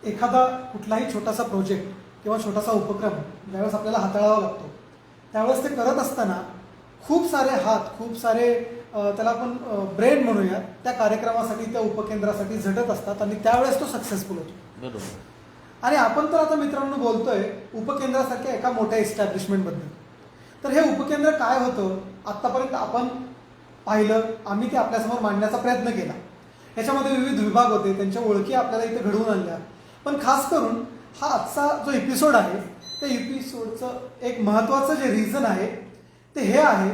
एखादा कुठलाही छोटासा प्रोजेक्ट किंवा छोटासा उपक्रम ज्यावेळेस आपल्याला हाताळावा लागतो त्यावेळेस ते करत असताना खूप सारे हात, खूप सारे त्याला आपण ब्रेन म्हणूया, त्या कार्यक्रमासाठी, त्या उपकेंद्रासाठी झटत असतात आणि त्यावेळेस तो सक्सेसफुल होतो. बरोबर. आणि आपण तर आता मित्रांनो बोलतोय उपकेंद्रासारख्या एका मोठ्या इस्टॅब्लिशमेंटबद्दल. तर हे उपकेंद्र काय होतं आत्तापर्यंत आपण पाहिलं, आम्ही ते आपल्यासमोर मांडण्याचा प्रयत्न केला. याच्यामध्ये विविध विभाग होते, त्यांच्या ओळखी आपल्याला इथे घडवून आणल्या. पण खास करून हा आजचा जो एपिसोड आहे त्या एपिसोडचं एक महत्त्वाचं जे रिझन आहे ते हे आहे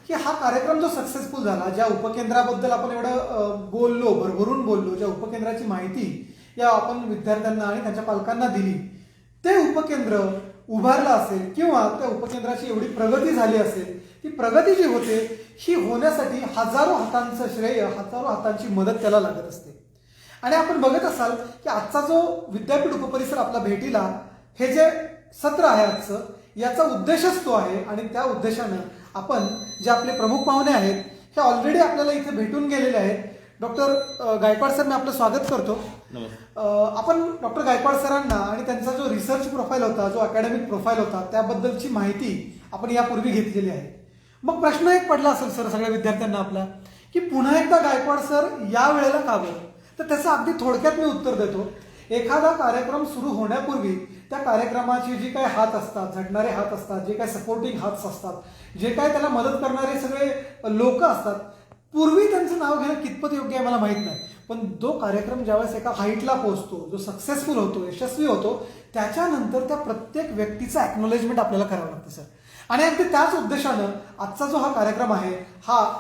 की हा कार्यक्रम जो सक्सेसफुल झाला, ज्या उपकेंद्राबद्दल आपण एवढं बोललो, भरभरून बोललो, ज्या उपकेंद्राची माहिती या आपण विद्यार्थ्यांना आणि त्यांच्या पालकांना दिली, ते उपकेंद्र उभारलं असेल किंवा त्या उपकेंद्राची एवढी प्रगती झाली असेल, ती प्रगती जी होते ही होण्यासाठी हजारो हातांचं श्रेय, हजारो हातांची मदत त्याला लागत असते. आणि आपण बघत असाल की आजचा जो विद्यापीठ उपपरिसर आपला भेटीला, हे जे सत्र आहे आजचं, याचा उद्देशच तो आहे. आणि त्या उद्देशानं आपण जे आपले प्रमुख पाहुणे आहेत हे ऑलरेडी आपल्याला इथे भेटून गेलेले आहेत. डॉक्टर गायकवाड सर, मी आपलं स्वागत करतो. आपण डॉक्टर गायकवाड सरांना आणि त्यांचा जो रिसर्च प्रोफाईल होता, जो अकॅडमिक प्रोफाईल होता, त्याबद्दलची माहिती आपण यापूर्वी घेतलेली आहे. मग प्रश्न एक पडला असेल सर सगळ्या विद्यार्थ्यांना आपला, की पुन्हा एकदा गायकवाड सर या वेळेला का बरं? तर त्याचं अगदी थोडक्यात मी उत्तर देतो. एखादा कार्यक्रम सुरू होण्यापूर्वी त्या कार्यक्रमाची जी काही हात असतात, झटणारे हात असतात, जे काही सपोर्टिंग हात असतात, जे काही त्याला मदत करणारे सगळे लोक असतात, पूर्वी त्यांचं नाव घेणं कितपत योग्य आहे मला माहीत नाही. पण जो कार्यक्रम ज्यावेळेस एका हाईटला पोहोचतो, जो सक्सेसफुल होतो, यशस्वी होतो, त्याच्यानंतर त्या प्रत्येक व्यक्तीचं ॲक्नॉलेजमेंट आपल्याला करावं लागतं सर. आणि अगदी त्याच उद्देशानं आजचा जो हा कार्यक्रम आहे,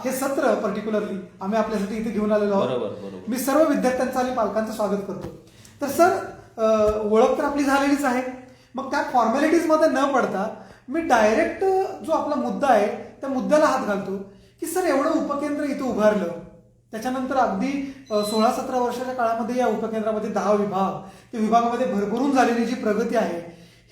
हे सत्र पर्टिक्युलरली आम्ही आपल्यासाठी इथे घेऊन आलेलो आहोत. मी सर्व विद्यार्थ्यांचं आणि पालकांचं स्वागत करतो. तर सर, ओळख तर आपली झालेलीच आहे. मग त्या फॉर्मॅलिटीजमध्ये न पडता मी डायरेक्ट जो आपला मुद्दा आहे त्या मुद्द्याला हात घालतो की सर, एवढं उपकेंद्र इथं उभारलं, त्याच्यानंतर अगदी 16-17 वर्षाच्या काळामध्ये या उपकेंद्रामध्ये 10 विभाग, त्या विभागामध्ये भरभरून झालेली जी प्रगती आहे,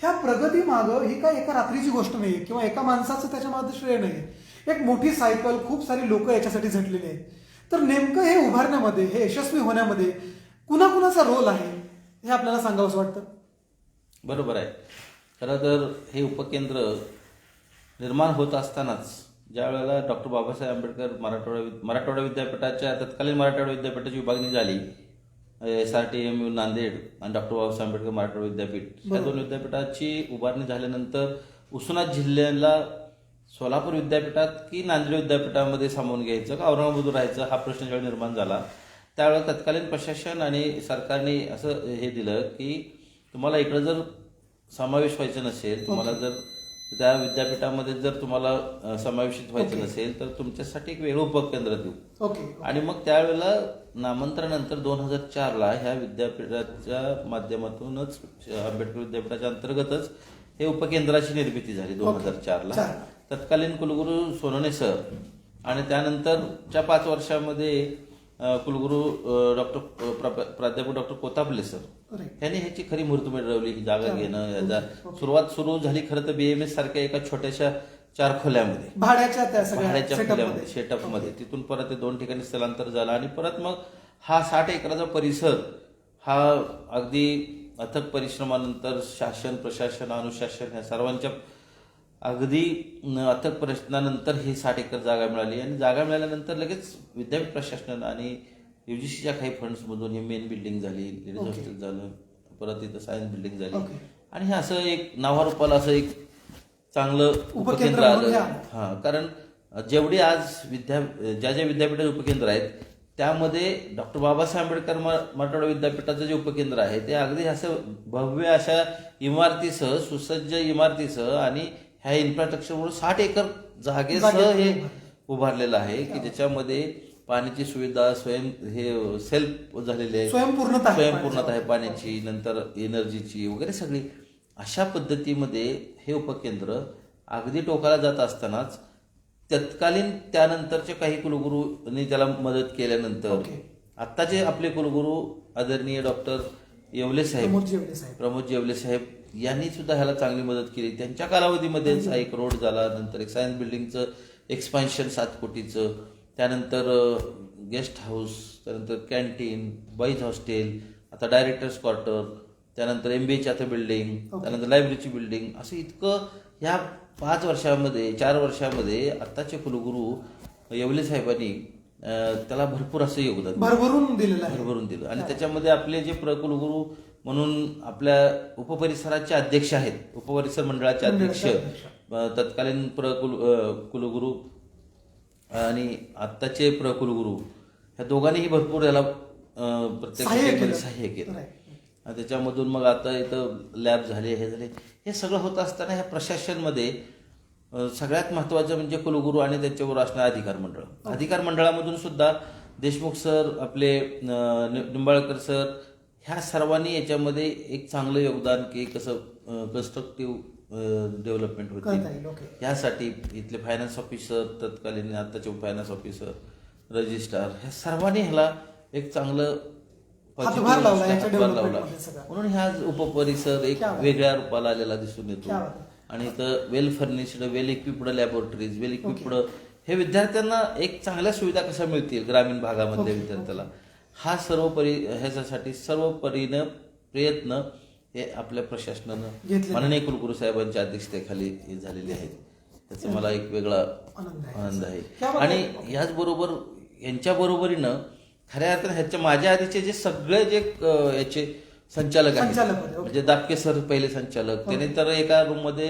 ह्या प्रगती मागं ही काय एका रात्रीची गोष्ट नाही आहे किंवा एका माणसाचं त्याच्यामध्ये श्रेय नाही आहे. एक मोठी सायकल, खूप सारी लोक याच्यासाठी झटलेली आहेत. तर नेमकं हे उभारण्यामध्ये, हे यशस्वी होण्यामध्ये कुणाकुणाचा रोल आहे हे आपल्याला सांगावंसं वाटतं. बरोबर आहे. खरं तर हे उपकेंद्र निर्माण होत असतानाच ज्या वेळेला डॉक्टर बाबासाहेब आंबेडकर मराठवाडा विद्यापीठाच्या, तत्कालीन मराठवाडा विद्यापीठाची विभागणी झाली, SRTMU नांदेड आणि डॉक्टर बाबासाहेब आंबेडकर मराठवाडा विद्यापीठ, या दोन विद्यापीठाची उभारणी झाल्यानंतर उस्मानाबाद जिल्ह्याला सोलापूर विद्यापीठात की नांदेड विद्यापीठामध्ये सामावून घ्यायचं का औरंगाबाद राहायचं, हा प्रश्न ज्यावेळी निर्माण झाला त्यावेळेला तत्कालीन प्रशासन आणि सरकारने असं हे दिलं की तुम्हाला इकडं जर समावेश व्हायचं नसेल, तुम्हाला जर त्या विद्यापीठामध्ये जर तुम्हाला समावेशित व्हायचं नसेल तर तुमच्यासाठी एक वेगळं उपकेंद्र देऊ. आणि मग त्यावेळेला नामांतरानंतर 2004ला ह्या विद्यापीठाच्या माध्यमातूनच, आंबेडकर विद्यापीठाच्या अंतर्गतच हे उपकेंद्राची निर्मिती झाली 2004ला. तत्कालीन कुलगुरू सोनवणे सर आणि त्यानंतरच्या 5 वर्षामध्ये कुलगुरू प्राध्यापक डॉक्टर कोतापले सर यांनी ह्याची खरी मुहूर्तमेढ रवली. ही जागा घेणं, सुरुवात सुरू झाली खरं तर BMS सारख्या एका छोट्याशा 4 खोल्यामध्ये, भाड्याच्या खोल्यामध्ये, सेटअपमध्ये. तिथून परत ते 2 ठिकाणी स्थलांतर झालं आणि परत मग हा 60 एकराचा परिसर हा अगदी अथक परिश्रमानंतर शासन, प्रशासन, अनुशासन ह्या सर्वांच्या अगदी अथक प्रयत्नानंतर ही 60 एकर जागा मिळाली. आणि जागा मिळाल्यानंतर लगेच विद्यापीठ प्रशासनानं आणि UGCच्या काही फंड्समधून ही मेन बिल्डिंग झाली, लेडीज हॉस्टेल झालं, परत इथं सायन्स बिल्डिंग झाली आणि हे असं एक नावारूपाला असं एक चांगलं उपकेंद्र आलं. हां, कारण जेवढी आज ज्या विद्यापीठाचे उपकेंद्र आहेत त्यामध्ये डॉक्टर बाबासाहेब आंबेडकर मराठवाडा विद्यापीठाचं जे उपकेंद्र आहे ते अगदी असं भव्य अशा इमारतीसह, सुसज्ज इमारतीसह आणि ह्या इन्फ्रास्ट्रक्चरमुळे 60 एकर जागेसह हे उभारलेलं आहे की ज्याच्यामध्ये पाण्याची सुविधा सेल्फ झालेली आहे, स्वयंपूर्णता आहे पाण्याची, नंतर एनर्जीची वगैरे सगळी. अशा पद्धतीमध्ये हे उपकेंद्र अगदी टोकाला जात असतानाच तत्कालीन त्यानंतरचे काही कुलगुरूंनी त्याला मदत केल्यानंतर आत्ताचे आपले कुलगुरू आदरणीय डॉक्टर प्रमोद येवले साहेब यांनी सुद्धा ह्याला चांगली मदत केली. त्यांच्या कालावधीमध्येच एक रोड झाला, नंतर एक सायन्स बिल्डिंगचं एक्सपान्शन 7 कोटीचं, त्यानंतर गेस्ट हाऊस, त्यानंतर कॅन्टीन, बॉईज हॉस्टेल, आता डायरेक्टर्स क्वार्टर, त्यानंतर MBAची आता बिल्डिंग, Okay. त्यानंतर लायब्ररीची बिल्डिंग, असं इतकं ह्या 4 वर्षामध्ये आत्ताचे कुलगुरू येवले साहेबांनी त्याला भरपूर असं योगदान दिलं. भरभरून दिलेलं आहे. भरभरून दिलं. आणि त्याच्यामध्ये आपले जे कुलगुरू म्हणून आपल्या उपपरिसराचे अध्यक्ष आहेत, उपपरिसर मंडळाचे अध्यक्ष, तत्कालीन कुलगुरू आणि आत्ताचे कुलगुरू, ह्या दोघांनीही भरपूर याला प्रत्येक सहाय्य केलं. आणि त्याच्यामधून मग आता इथं लॅब झाले, हे झाले, हे सगळं होत असताना ह्या प्रशासनमध्ये सगळ्यात महत्त्वाचं म्हणजे कुलगुरू आणि त्यांच्यावर असणारं अधिकार मंडळ. अधिकार मंडळामधून सुद्धा देशमुख सर, आपले निंबाळकर सर, ह्या सर्वांनी याच्यामध्ये एक चांगलं योगदान की कसं कन्स्ट्रक्टिव्ह डेव्हलपमेंट होते यासाठी इथले फायनान्स ऑफिसर, तत्कालीन आत्ताचे फायनान्स ऑफिसर, रजिस्ट्रार, ह्या सर्वांनी ह्याला एक चांगलं हातभार लावला. म्हणून ह्या उपपरिसर एक वेगळ्या रूपाला आलेला दिसून येतो. आणि इथं वेल फर्निश्ड, वेल इक्विप्ड लॅबोरेटरीज, वेल इक्विप्ड, हे विद्यार्थ्यांना एक चांगल्या सुविधा कशा मिळतील ग्रामीण भागामधल्या विद्यार्थ्याला, हा ह्याच्यासाठी सर्व परीनं प्रयत्न हे आपल्या प्रशासनानं माननीय कुलगुरू साहेबांच्या अध्यक्षतेखाली झालेले आहेत. त्याचा मला एक वेगळा आनंद आहे. आणि याचबरोबर यांच्या बरोबरीनं खऱ्या अर्थानं ह्याच्या माझ्या आधीचे जे सगळे जे याचे संचालक आहेत, म्हणजे दापके सर पहिले संचालक, त्याने तर एका रूम मध्ये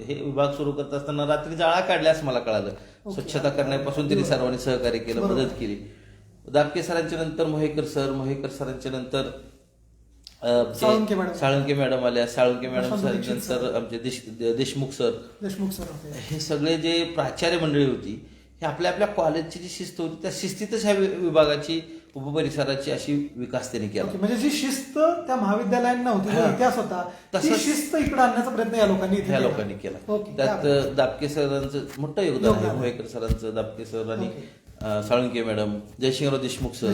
हे विभाग सुरू करत असताना रात्री जाळा काढल्यास मला कळालं. स्वच्छता करण्यापासून त्यांनी सर्वांनी सहकार्य केलं, मदत केली. दापके सरांच्या नंतर मोहेकर सरांच्या नंतर साळुंके मॅडम आल्या, साळुंके मॅडम नंतर आमचे देशमुख सर, हे सगळे जे प्राचार्य मंडळी होती, हे आपल्या आपल्या कॉलेजची जी शिस्त होती त्या शिस्तीतच ह्या विभागाची, उपपरिसराची अशी विकास त्यांनी केला. म्हणजे जी शिस्त त्या महाविद्यालयांना होती, इतिहास होता, ती शिस्त इकडे आणण्याचा प्रयत्न या लोकांनी केला. त्यात दापके सरांचं मोठं योगदान आहे, मोहेकर सरांचं, दापके सर आणि साळुंके मॅडम, जयसिंगराव देशमुख सर,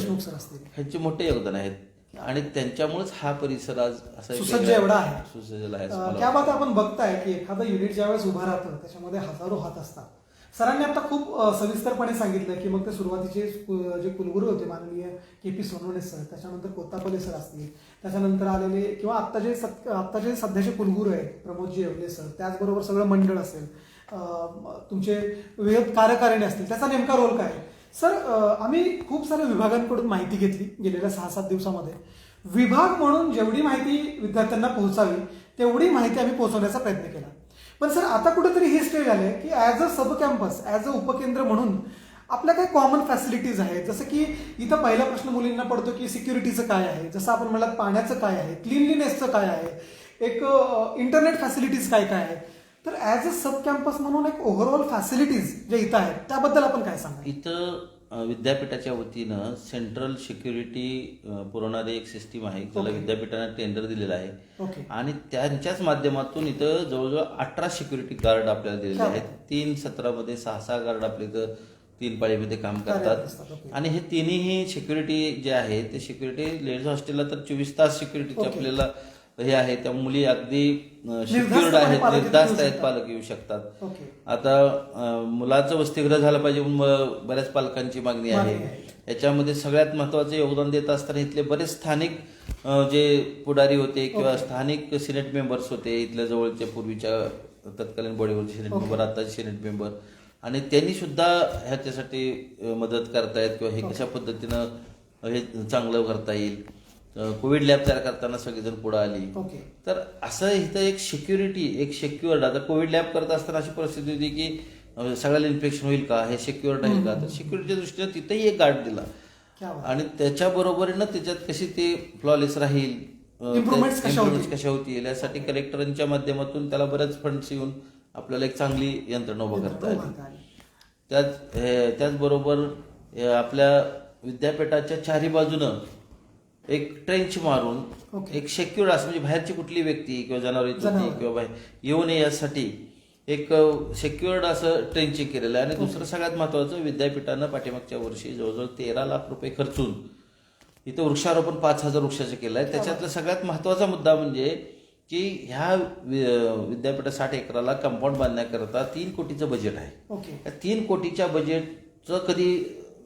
ह्यांचे मोठे योगदान आहेत. आणि त्यांच्यामुळेच हा परिसर आज असा सुसज्ज एवढा आहे. सुसज्ज आहे. त्या बाबत आपण बघताय की एखादं युनिट ज्यावेळेस उभं राहतं त्याच्यामध्ये हजारो हात असतात. सरांनी आता खूप सविस्तरपणे सांगितलं की मग ते सुरुवातीचे जे कुलगुरू होते माननीय KP सोनवणे सर, त्याच्यानंतर कोत्तापल्ले सर असतील, त्याच्यानंतर आलेले किंवा आत्ताचे सध्याचे कुलगुरू आहेत प्रमोदजी येवले सर, त्याचबरोबर सगळं मंडळ असेल, तुमचे विविध कार्यकारिणी असतील, त्याचा नेमका रोल काय सर? आम्ही खूप साऱ्या विभागांकडून माहिती घेतली गेलेल्या 6-7 दिवसामध्ये. विभाग म्हणून जेवढी माहिती विद्यार्थ्यांना पोहोचावी तेवढी माहिती आम्ही पोहोचवण्याचा प्रयत्न केला. पण सर आता कुठेतरी हे स्टेज आले की as a sub campus, as a उपकेंद्र म्हणून आपल्या काही कॉमन फॅसिलिटीज आहेत. जसं की इथं पहिला प्रश्न मुलींना पडतो की सिक्युरिटीचं काय आहे, जसं आपण म्हणाल पाण्याचं काय आहे, क्लीनलीनेसचं काय आहे, एक इंटरनेट फॅसिलिटीज काय काय आहे. तर ॲज अ सब कॅम्पस म्हणून एक ओव्हरऑल फॅसिलिटीज जे इथं आहेत त्याबद्दल आपण काय सांगा? इथं विद्यापीठाच्या वतीनं सेंट्रल सिक्युरिटी पुरवणारी एक सिस्टीम आहे, ज्याला विद्यापीठानं टेंडर दिलेलं आहे. आणि त्यांच्याच माध्यमातून इथं जवळजवळ 18 सिक्युरिटी गार्ड आपल्याला दिलेले आहेत. 3 सत्रामध्ये 6 गार्ड आपल्या इथं 3 पाळीमध्ये काम करतात. आणि हे तिन्ही सिक्युरिटी जे आहे ते सिक्युरिटी लेडीज हॉस्टेलला तर 24 तास सिक्युरिटीचे आपल्याला हे आहे. त्या मुली अगदी सिक्युर्ड आहेत, निर्धास्त आहेत, पालक येऊ शकतात. आता मुलाचं वसतिगृह झालं पाहिजे म्हणून बऱ्याच पालकांची मागणी आहे. याच्यामध्ये सगळ्यात महत्वाचं योगदान देत असताना इथले बरेच स्थानिक जे पुढारी होते किंवा स्थानिक सिनेट मेंबर्स होते, इथल्या जवळच्या पूर्वीच्या तत्कालीन बॉडीवरचे सिनेट मेंबर, आताचे सिनेट मेंबर, आणि त्यांनी सुद्धा ह्याच्यासाठी मदत करतायत किंवा हे कशा पद्धतीनं हे चांगलं करता येईल. कोविड लॅब तयार करताना सगळेजण पुढे आली. तर असं इथं एक सिक्युअर्ड, आता कोविड लॅब करत असताना अशी परिस्थिती होती की सगळ्याला इन्फेक्शन होईल का, हे सिक्युअर्ड आहे का, तर सिक्युरिटीच्या दृष्टीने तिथेही एक गार्ड दिला. आणि त्याच्या बरोबरीनं त्याच्यात कशी ते फ्लॉलेस राहील, इम्प्रुव्हमेंट्स कशा होतील यासाठी कलेक्टरांच्या माध्यमातून त्याला बरेच फंड्स येऊन आपल्याला एक चांगली यंत्रणा उभं करता आली. त्याचबरोबर आपल्या विद्यापीठाच्या चारी बाजूनं एक ट्रेंच मारून एक सेक्युअर्ड असं, म्हणजे बाहेरची कुठली व्यक्ती किंवा जनावर किंवा बाहेर येऊ नये यासाठी एक सेक्युअर्ड असं ट्रेंचिंग केलेलं आहे. आणि दुसरं सगळ्यात महत्वाचं, विद्यापीठानं पाठीमागच्या वर्षी जवळजवळ 13 लाख रुपये खर्चून इथं वृक्षारोपण 5,000 वृक्षाचं केलं आहे. त्याच्यातला सगळ्यात महत्वाचा मुद्दा म्हणजे की ह्या विद्यापीठा 60 एकराला कंपाऊंड बांधण्याकरता 3 कोटीचं बजेट आहे. त्या 3 कोटीच्या बजेटचं कधी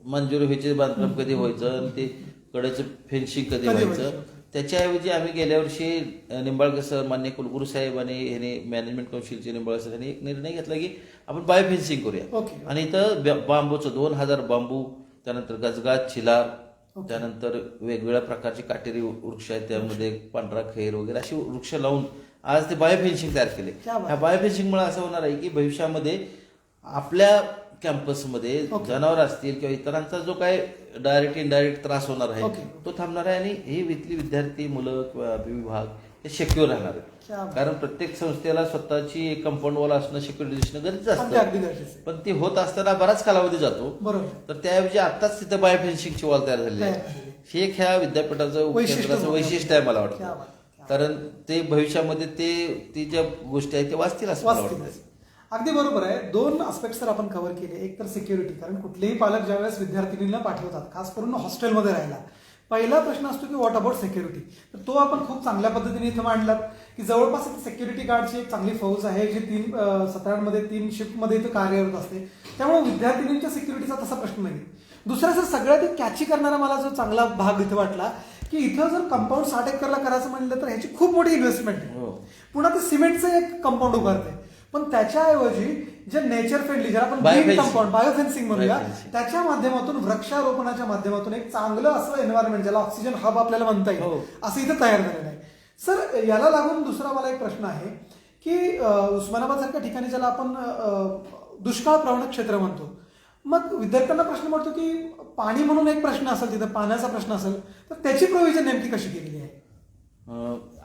मंजुरी व्हायची, बांधकाम कधी व्हायचं, आणि ते कडेचं फेन्सिंग कधी व्हायचं, त्याच्याऐवजी आम्ही गेल्या वर्षी निंबाळकर सर, मान्य कुलगुरू साहेब आणि ह्याने मॅनेजमेंट काउन्सिलचे निंबाळकर सर यांनी एक निर्णय घेतला की आपण बायोफेन्सिंग करूया. ओके. आणि इथं बांबूचं 2000 बांबू, त्यानंतर गजगाज, चिलार, त्यानंतर वेगवेगळ्या प्रकारची काटेरी वृक्ष आहेत, त्यामध्ये पांढरा खैर वगैरे अशी वृक्ष लावून आज ते बायोफेन्सिंग तयार केले. ह्या बायोफेन्सिंगमुळे असं होणार आहे की भविष्यामध्ये आपल्या कॅम्पसमध्ये जनावर असतील किंवा इतरांचा जो काय डायरेक्ट इनडायरेक्ट त्रास होणार आहे तो थांबणार आहे आणि हे इथली विद्यार्थी, मुलं किंवा विभाग हे सिक्युअर राहणार आहे. कारण प्रत्येक संस्थेला स्वतःची एक कंपाऊंड वॉल असणं, सिक्युरिटी असणं गरजेचं असतं, पण ते होत असताना बराच कालावधी जातो. तर त्याऐवजी आताच तिथं बायोफेन्सिंगची वॉल तयार झालेली आहे. हे एक ह्या विद्यापीठाचं उपकेंद्राचं वैशिष्ट्य आहे मला वाटतं. कारण ते भविष्यामध्ये ते ज्या गोष्टी आहेत ते वाचतील असं मला वाटतं. अगदी बरोबर आहे. 2 आस्पेक्ट्स तर आपण कव्हर केले. एक तर सिक्युरिटी, कारण कुठलेही पालक ज्यावेळेस विद्यार्थिनींना पाठवतात, खास करून हॉस्टेलमध्ये राहायला, पहिला प्रश्न असतो की व्हॉट अबाउट सिक्युरिटी. तर तो आपण खूप चांगल्या पद्धतीने इथं मांडलात की जवळपास सिक्युरिटी गार्डची एक चांगली फौज आहे जी 3 सत्रांमध्ये 3 शिफ्टमध्ये इथं कार्यरत असते. त्यामुळे विद्यार्थिनींच्या सिक्युरिटीचा तसा प्रश्न नाही. दुसरा सर सगळ्यात एक कॅची करणारा मला जो चांगला भाग इथं वाटला की इथं जर कंपाऊंड 60 एकरला करायचं म्हणलं तर ह्याची खूप मोठी इन्व्हेस्टमेंट आहे. पुन्हा ते सिमेंटचं एक कंपाऊंड उभारते, पण त्याच्याऐवजी जे नेचर फ्रेंडली, ज्याला आपण ग्रीन कंपाऊंड, बायोफेन्सिंग म्हणूया, त्याच्या माध्यमातून वृक्षारोपणाच्या माध्यमातून एक चांगलं असं एन्व्हायरमेंट, ज्याला ऑक्सिजन हब आपल्याला म्हणता येईल, असं इथं तयार झालेलं आहे. सर याला लागून दुसरा मला एक प्रश्न आहे की उस्मानाबाद सारख्या ठिकाणी ज्याला आपण दुष्काळ प्रवण क्षेत्र म्हणतो, मग विद्यार्थ्यांना प्रश्न पडतो की पाणी म्हणून एक प्रश्न असेल, तिथं पाण्याचा प्रश्न असेल, तर त्याची प्रोव्हिजन नेमकी कशी केलेली आहे?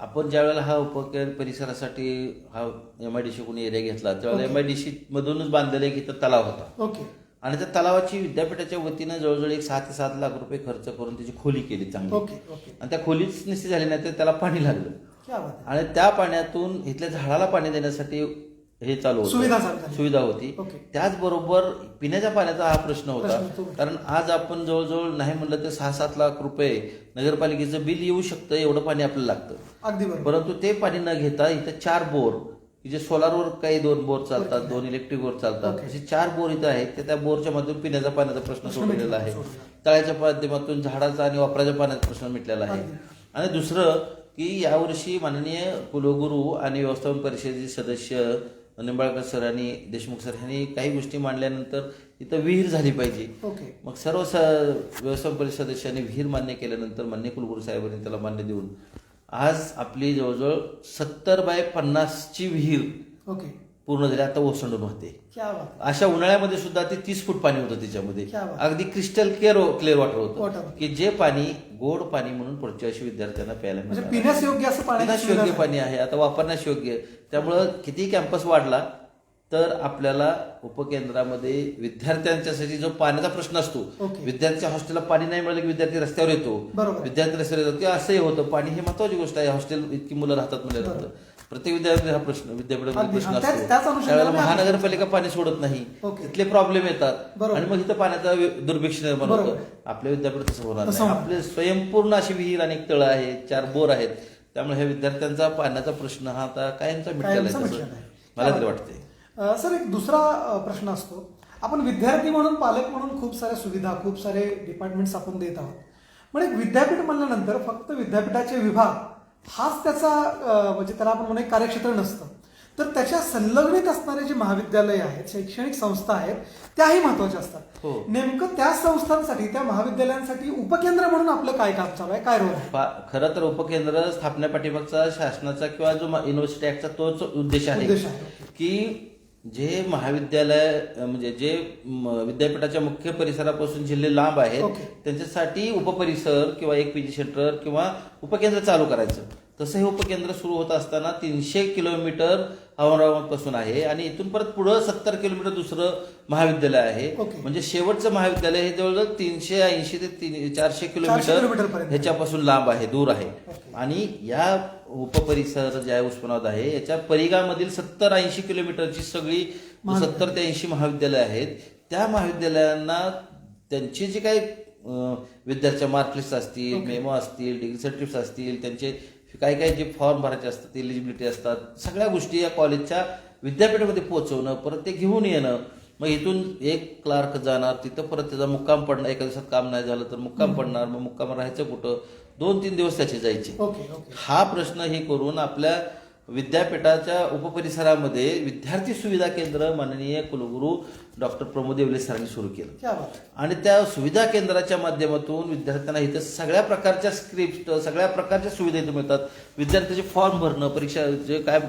आपण ज्यावेळेला हा उपकेंद्र परिसरासाठी हा MIDC कोणी एरिया घेतला त्यावेळेला MIDC मधूनच बांधलेला एक इथं तलाव होता. ओके. आणि त्या तलावाची विद्यापीठाच्या वतीनं जवळजवळ एक 6 ते 7 लाख रुपये खर्च करून त्याची खोली केली चांगली. आणि त्या खोलीच निश्चित झाली नाही तर त्याला पाणी लागलं आणि त्या पाण्यातून इथल्या झाडाला पाणी देण्यासाठी हे चालू होतं, सुविधा होती. त्याचबरोबर पिण्याच्या पाण्याचा हा प्रश्न होता. कारण आज आपण जवळजवळ नाही म्हणलं तर 6-7 लाख रुपये नगरपालिकेचं बिल येऊ शकतं एवढं पाणी आपल्याला लागतं. परंतु ते पाणी न घेता इथं 4 बोर, जे सोलारवर काही 2 बोर चालतात, 2 इलेक्ट्रिक बोर चालतात, असे 4 बोर इथं आहेत. त्या बोरच्या मधून पिण्याच्या पाण्याचा प्रश्न सोडलेला आहे, तळ्याच्या माध्यमातून झाडाचा आणि वापराच्या पाण्याचा प्रश्न मिटलेला आहे. आणि दुसरं की यावर्षी माननीय कुलगुरू आणि व्यवस्थापन परिषदेचे सदस्य निंबाळकर सर आणि देशमुख सर यांनी काही गोष्टी मांडल्यानंतर इथं विहीर झाली पाहिजे. मग सर्व व्यवस्थापन परिषद सदस्यांनी विहीर मान्य केल्यानंतर मान्य कुलगुरू साहेबांनी त्याला मान्य देऊन आज आपली जवळजवळ 70x50ची विहीर पूर्ण झाली, आता ओसंडून होते. अशा उन्हाळ्यामध्ये सुद्धा ते 30 फूट पाणी होतं त्याच्यामध्ये, अगदी क्रिस्टल क्लिअर वॉटर होतं की जे पाणी गोड पाणी म्हणून पुढच्या वर्षी विद्यार्थ्यांना प्यायला मिळतं. पिण्यास योग्य असं पिण्यास योग्य पाणी आहे, आता वापरण्यास योग्य. त्यामुळं किती कॅम्पस वाढला तर आपल्याला उपकेंद्रामध्ये विद्यार्थ्यांच्यासाठी जो पाण्याचा प्रश्न असतो, विद्यार्थ्यांच्या हॉस्टेलला पाणी नाही मिळालं की विद्यार्थी रस्त्यावर येतो, विद्यार्थी रस्त्यावर येतो, किंवा असंही होतं. पाणी हे महत्वाची गोष्ट आहे. हॉस्टेल इतकी मुलं राहतात म्हणजे प्रत्येक विद्यार्थी हा प्रश्न विद्यापीठामध्ये प्रश्न असतो. त्यावेळेला महानगरपालिका पाणी सोडत नाही, इथले प्रॉब्लेम येतात आणि मग इथं पाण्याचा दुर्भिक्ष निर्माण होतं. आपल्या विद्यापीठ तसं होणार नाही. आपले स्वयंपूर्ण अशी विहीर आणि तळं आहे, 4 बोर आहेत. त्यामुळे ह्या विद्यार्थ्यांचा पाण्याचा प्रश्न हा आता कायमचा मिटलेला आहे मला तरी वाटते. सर एक दुसरा प्रश्न असतो, आपण विद्यार्थी म्हणून, पालक म्हणून खूप साऱ्या सुविधा, खूप सारे डिपार्टमेंट्स आपण देत आहोत. म्हणजे विद्यापीठ म्हणल्यानंतर फक्त विद्यापीठाचे विभाग हाच त्याचा म्हणजे त्याला आपण म्हणून एक कार्यक्षेत्र नसतं, तर त्याच्या संलग्नित असणारे जे महाविद्यालय आहेत, शैक्षणिक संस्था आहेत, त्याही महत्वाच्या असतात. नेमकं त्या संस्थांसाठी, त्या महाविद्यालयांसाठी उपकेंद्र म्हणून आपलं काय काम चालू आहे, काय रोल आहे? खरं तर उपकेंद्र स्थापना पाठीमागचा शासनाचा किंवा जो युनिव्हर्सिटी ऍक्टचा तोच उद्देश आहे की जे महाविद्यालय म्हणजे जे विद्यापीठाच्या मुख्य परिसरापासून जिल्हे लांब आहेत त्यांच्यासाठी उपपरिसर किंवा एक PG सेंटर किंवा उपकेंद्र चालू करायचं. तसं हे उपकेंद्र सुरू होत असताना 300 किलोमीटर औरंगाबादपासून आहे आणि इथून परत पुढं 70 किलोमीटर दुसरं महाविद्यालय आहे. म्हणजे शेवटचं महाविद्यालय हे जवळजवळ 380 ते 400 किलोमीटर ह्याच्यापासून लांब आहे, दूर आहे. आणि या उपपरिसर जे आहे उस्मानाबाद आहे याच्या परिघामधील 70-80 किलोमीटरची सगळी 70 ते 80 महाविद्यालय आहेत. त्या महाविद्यालयांना त्यांची जी काही विद्यार्थ्या मार्कलिस्ट असतील, मेमो असतील, डिग्री सर्टिफिकेट असतील, त्यांचे काही काही जे फॉर्म भरायचे असतात, एलिजिबिलिटी असतात, सगळ्या गोष्टी या कॉलेजच्या विद्यापीठामध्ये पोहोचवणं, परत ते घेऊन येणं. मग इथून एक क्लार्क जाणार, तिथं परत त्याचा मुक्काम पडणार, एका दिवसात काम नाही झालं तर मुक्काम पडणार, मग मुक्काम राहायचं कुठं, 2-3 दिवस त्याचे जायचे. Okay okay. हा प्रश्न हे करून आपल्या विद्यापीठाच्या उपपरिसरामध्ये विद्यार्थी सुविधा केंद्र माननीय कुलगुरू डॉक्टर प्रमोद येवले सरांनी सुरू केलं. क्या बात आहे. आणि त्या सुविधा केंद्राच्या माध्यमातून विद्यार्थ्यांना इथं सगळ्या प्रकारच्या स्क्रिप्ट, सगळ्या प्रकारच्या सुविधा इथं मिळतात. विद्यार्थ्याचे फॉर्म भरणं, परीक्षा जे काय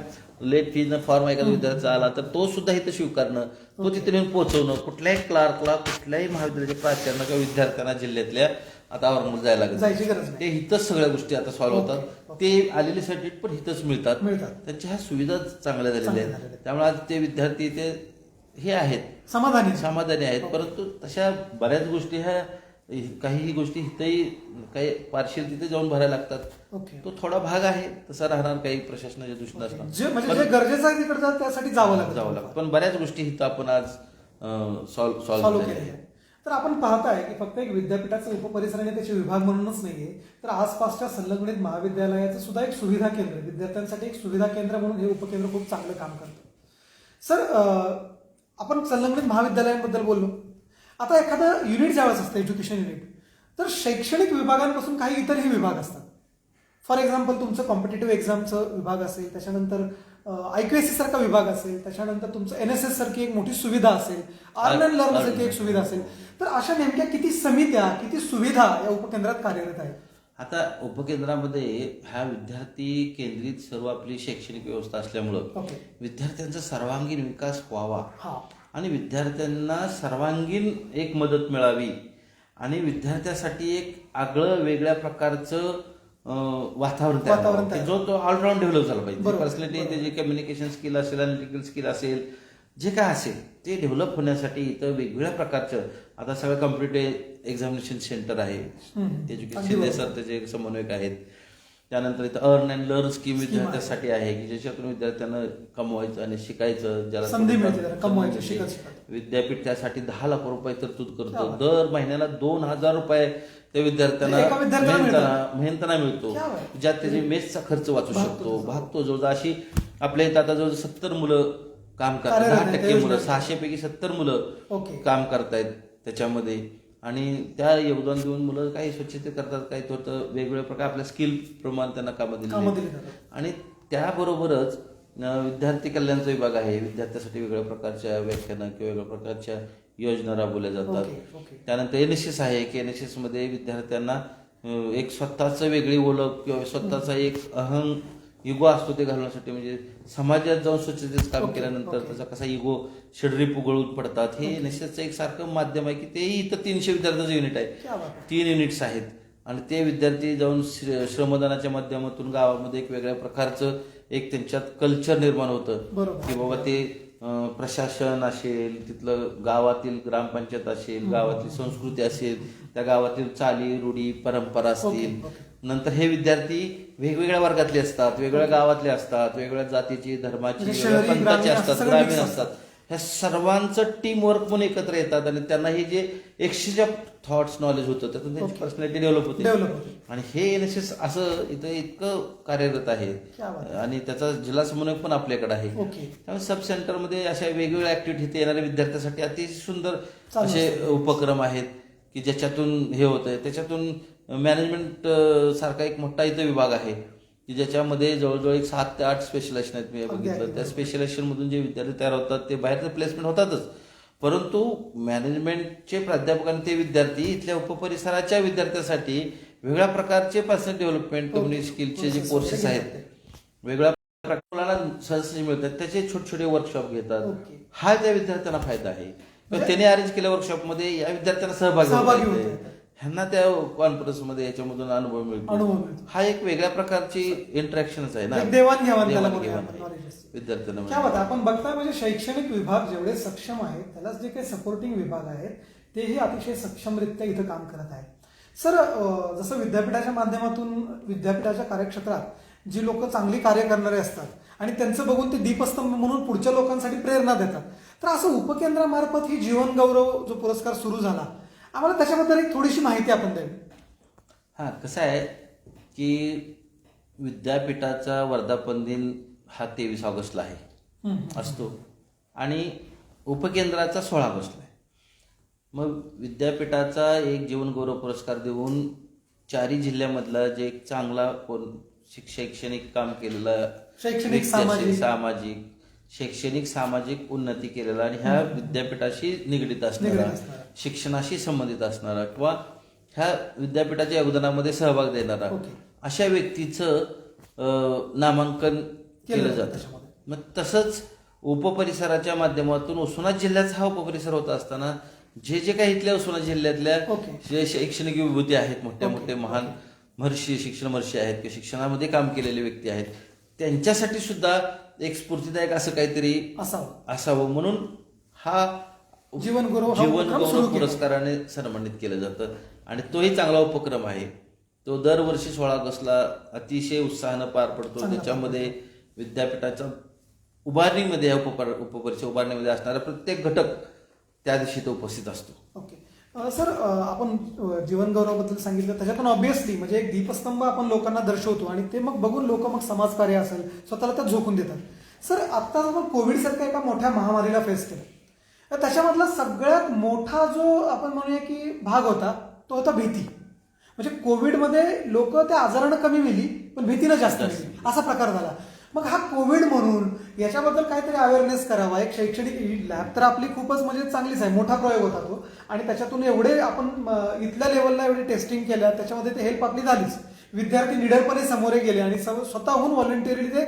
लेट फीजनं फॉर्म एखादा विद्यार्थ्याचा आला तर तो सुद्धा इथं स्वीकारणं, तो तिथे नेऊन पोहोचवणं, कुठल्याही क्लार्कला, कुठल्याही महाविद्यालयाच्या प्राचार्यांना किंवा विद्यार्थ्यांना जिल्ह्यातल्या आता औरंगाबाद जायला लागत जायची गरज नाही. ते इथंच सगळ्या गोष्टी आता सॉल्व्ह ओके, होतात. ओके. ते आलेले सर्टिफिकेट पण इथंच मिळतात. मिळतात. त्यांच्या ह्या सुविधा चांगल्या झालेल्या चांगल्या आहेत. झालेल्या आहेत. त्यामुळे आज ते विद्यार्थी ते हे आहेत, समाधानी समाधानी आहेत. परंतु तशा बऱ्याच गोष्टी ह्या काही गोष्टी इथंही काही पार्शियल तिथे जाऊन भरायला लागतात. ओके. तो थोडा भाग आहे तसा राहणार काही प्रशासनाच्या दृष्टीनं असणार. जे म्हणजे जे गरजेचं आहे तिकडचं त्यासाठी जावं लागतं. पण बऱ्याच गोष्टी इथं आपण आज सॉल्व्ह सॉल्व्ह केलेलं आहे. तर आपण पाहताय की फक्त एक विद्यापीठाचं उपपरिसर आणि त्याचे विभाग म्हणूनच नाहीये, तर आसपासच्या संलग्नित महाविद्यालयाचं सुद्धा एक सुविधा केंद्र, विद्यार्थ्यांसाठी एक सुविधा केंद्र म्हणून हे उपकेंद्र खूप चांगलं काम करतं. सर, आपण संलग्नित महाविद्यालयांबद्दल बोललो. आता एखादं युनिट ज्यावेळेस असतं, एज्युकेशन युनिट, तर शैक्षणिक विभागांपासून काही इतरही विभाग असतात. फॉर एक्झाम्पल तुमचं कॉम्पिटेटिव्ह एक्झामचं विभाग असेल, त्याच्यानंतर IQSC सारखा विभाग असेल, त्याच्यानंतर तुमचं NSS सारखी एक मोठी सुविधा असेल, अर्न अँड लर्न सारखी एक सुविधा असेल. तर अशा नेमक्या किती समित्या, किती सुविधा या उपकेंद्रात कार्यरत आहेत? आता उपकेंद्रामध्ये ह्या विद्यार्थी केंद्रित सर्व आपली शैक्षणिक व्यवस्था असल्यामुळं ओके. विद्यार्थ्यांचा सर्वांगीण विकास व्हावा हा. आणि विद्यार्थ्यांना सर्वांगीण एक मदत मिळावी आणि विद्यार्थ्यासाठी एक आगळं वेगळ्या प्रकारचं वातावरण तयार व्हावं. तयार. जो तो ऑलराऊंड डेव्हलप झाला पाहिजे. बरोबर. पर्सनॅलिटी, त्याची कम्युनिकेशन स्किल असेल, अनालिटिकल स्किल असेल, जे काय असेल ते डेव्हलप होण्यासाठी इथं वेगवेगळ्या प्रकारचं आता सगळं कॉम्पिटेटिव्ह एक्झामिनेशन सेंटर आहे. एज्युकेशन शिंदे सर त्याचे समन्वयक आहेत. त्यानंतर इथं अर्न अँड लर्न स्कीम विद्यार्थ्यासाठी आहे की ज्याच्यातून विद्यार्थ्यांना कमवायचं आणि शिकायचं, ज्याला संधी मिळते त्याला कमवायची, शिकत. विद्यापीठ त्यासाठी 10 लाख रुपये तरतूद करतो. दर महिन्याला 2,000 रुपये त्या विद्यार्थ्यांना एका विद्यार्थ्याला मेहनताना मिळतो, ज्यात त्याचे मेसचा खर्च वाचू शकतो, भागतो. जवळजवळ अशी आपल्या इथं आता जवळ 70 मुलं काम करतात. 10% मुलं, 600 पैकी 70 मुलं काम करतायत त्याच्यामध्ये. आणि त्या योगदान देऊन मुलं काही स्वच्छते करतात, काही थोडं वेगवेगळ्या प्रकार आपल्या स्किल प्रमाणे त्यांना कामं दिली. आणि त्याबरोबरच विद्यार्थी कल्याणचा विभाग आहे. विद्यार्थ्यासाठी वेगवेगळ्या प्रकारच्या व्याख्यानं किंवा वेगवेगळ्या प्रकारच्या योजना राबवल्या जातात. त्यानंतर NSS आहे की NSS मध्ये विद्यार्थ्यांना एक स्वतःचं वेगळी ओळख किंवा स्वतःचा एक इगो असतो ते घालण्यासाठी, म्हणजे समाजात जाऊन स्वच्छतेचं काम केल्यानंतर त्याचा कसा इगो शिडरीप उगळून पडतात. हे NSSचं एक सारखं माध्यम आहे की तेही इथं 300 विद्यार्थ्यांचं युनिट आहे. 3 युनिट्स आहेत आणि ते विद्यार्थी जाऊन श्रमदानाच्या माध्यमातून गावामध्ये एक वेगळ्या प्रकारचं एक त्यांच्यात कल्चर निर्माण होतं की बाबा ते प्रशासन असेल, तिथलं गावातील ग्रामपंचायत असेल, गावातली संस्कृती असेल, त्या गावातील चाली रूढी परंपरा असतील. नंतर हे विद्यार्थी वेगवेगळ्या वर्गातले असतात, वेगवेगळ्या गावातले असतात, वेगवेगळ्या जातीची, धर्माची, वेगवेगळ्या पंथाचे असतात, ग्रामीण असतात. ह्या सर्वांचं टीम वर्क पण एकत्र येतात आणि त्यांना हे जे एक्सचेंज ऑफ थॉट्स नॉलेज होतं त्यातून त्यांची पर्सनॅलिटी डेव्हलप होते. आणि हे NSS असं इथं इतकं कार्यरत आहे आणि त्याचा जिल्हा समन्वयक पण आपल्याकडे आहे. त्यामुळे सब सेंटरमध्ये अशा वेगवेगळ्या ऍक्टिव्हिटी येणाऱ्या विद्यार्थ्यांसाठी अतिशय सुंदर असे उपक्रम आहेत की ज्याच्यातून हे होतंय. त्याच्यातून मॅनेजमेंट सारखा एक मोठा इथं विभाग आहे की ज्याच्यामध्ये जवळजवळ एक 7 ते 8 स्पेशलायझेशन आहेत. मी बघितलं त्या स्पेशलायझेशन मधून जे विद्यार्थी तयार होतात ते बाहेरचं प्लेसमेंट होतातच, परंतु मॅनेजमेंटचे प्राध्यापक आणि ते विद्यार्थी इथल्या उपपरिसराच्या विद्यार्थ्यांसाठी वेगळ्या प्रकारचे पर्सनल डेव्हलपमेंट, कम्युनिटी स्किलचे जे कोर्सेस आहेत, वेगळ्या प्रकारला सहज मिळतात, त्याचे छोटे छोटे वर्कशॉप घेतात. हा त्या विद्यार्थ्यांना फायदा आहे. त्यांनी अरेंज केल्या वर्कशॉपमध्ये या विद्यार्थ्यांना सहभागी होते, ह्यांना त्या कॉन्फरन्समध्ये याच्यामधून अनुभव मिळतो. हा एक वेगळ्या प्रकारची इंटरॅक्शनच आहे ना, देवाणघेवाण विद्यार्थ्यांना. आपण बघताय म्हणजे शैक्षणिक विभाग जेवढे सक्षम आहेत त्यालाच जे काही सपोर्टिंग विभाग आहेत तेही अतिशय सक्षमरित्या इथं काम करत आहेत. सर, जसं विद्यापीठाच्या माध्यमातून विद्यापीठाच्या कार्यक्षेत्रात जी लोक चांगली कार्य करणारे असतात आणि त्यांचं बघून ते दीपस्तंभ म्हणून पुढच्या लोकांसाठी प्रेरणा देतात, तर असं उपकेंद्रामार्फत ही जीवन गौरव जो पुरस्कार सुरू झाला, आम्हाला त्याच्याबद्दल एक थोडीशी माहिती आपण द्यावी. हा, कसं आहे की विद्यापीठाचा वर्धापन दिन हा 23 ऑगस्टला असतो आणि उपकेंद्राचा 16 ऑगस्टला आहे. मग विद्यापीठाचा एक जीवन गौरव पुरस्कार देऊन चारही जिल्ह्यामधला जे एक चांगला शैक्षणिक काम केलेला शैक्षणिक, व्यक्ती सामाजिक शैक्षणिक सामाजिक उन्नती केलेला आणि ह्या विद्यापीठाशी निगडीत असणारा, शिक्षणाशी संबंधित असणारा किंवा ह्या विद्यापीठाच्या योगदानामध्ये सहभाग देणारा अशा व्यक्तीचं नामांकन केलं जातं. मग तसंच उपपरिसराच्या माध्यमातून उस्मानाबाद जिल्ह्याचा हा उपपरिसर होत असताना जे जे काही इथल्या उस्मानाबाद जिल्ह्यातल्या जे शैक्षणिक विभूती आहेत, मोठ्या मोठे महान महर्षी, शिक्षण महर्षी आहेत किंवा शिक्षणामध्ये काम केलेले व्यक्ती आहेत, त्यांच्यासाठी सुद्धा एक स्फूर्तिदायक असं काहीतरी असावं म्हणून हा जीवन गौरव पुरस्काराने सन्मानित केलं जातं. आणि तोही चांगला उपक्रम आहे. तो दरवर्षी 16 ऑगस्टला अतिशय उत्साहानं पार पडतो. त्याच्यामध्ये विद्यापीठाच्या उभारणीमध्ये उपपरिसर उभारणीमध्ये असणारा प्रत्येक घटक त्या दिवशी तो उपस्थित असतो. ओके सर, आपण जीवन गौरवाबद्दल सांगितलं, त्याच्यातून ऑब्व्हियसली म्हणजे एक दीपस्तंभ आपण लोकांना दर्शवतो आणि ते मग बघून लोक मग समाजकार्य असेल स्वतःला त्यात झोकून देतात. सर, आता आपण कोविड सारख्या एका मोठ्या महामारीला फेस केलं, तर त्याच्यामधला सगळ्यात मोठा जो आपण म्हणूया की भाग होता तो होता भीती. म्हणजे कोविडमध्ये लोक त्या आजारानं कमी मिली पण भीतीनं जास्त मिली, असा प्रकार झाला. मग हा कोविड म्हणून याच्याबद्दल काहीतरी अवेअरनेस करावा. एक शैक्षणिक लॅब तर आपली खूपच म्हणजे चांगलीच आहे, मोठा प्रयोग होता तो, आणि त्याच्यातून एवढे आपण इथल्या लेवलला एवढे टेस्टिंग केल्या, त्याच्यामध्ये ते हेल्प आपली झालीच. विद्यार्थी निडरपणे समोरे गेले आणि स्वतःहून व्हॉलंटिअरली ते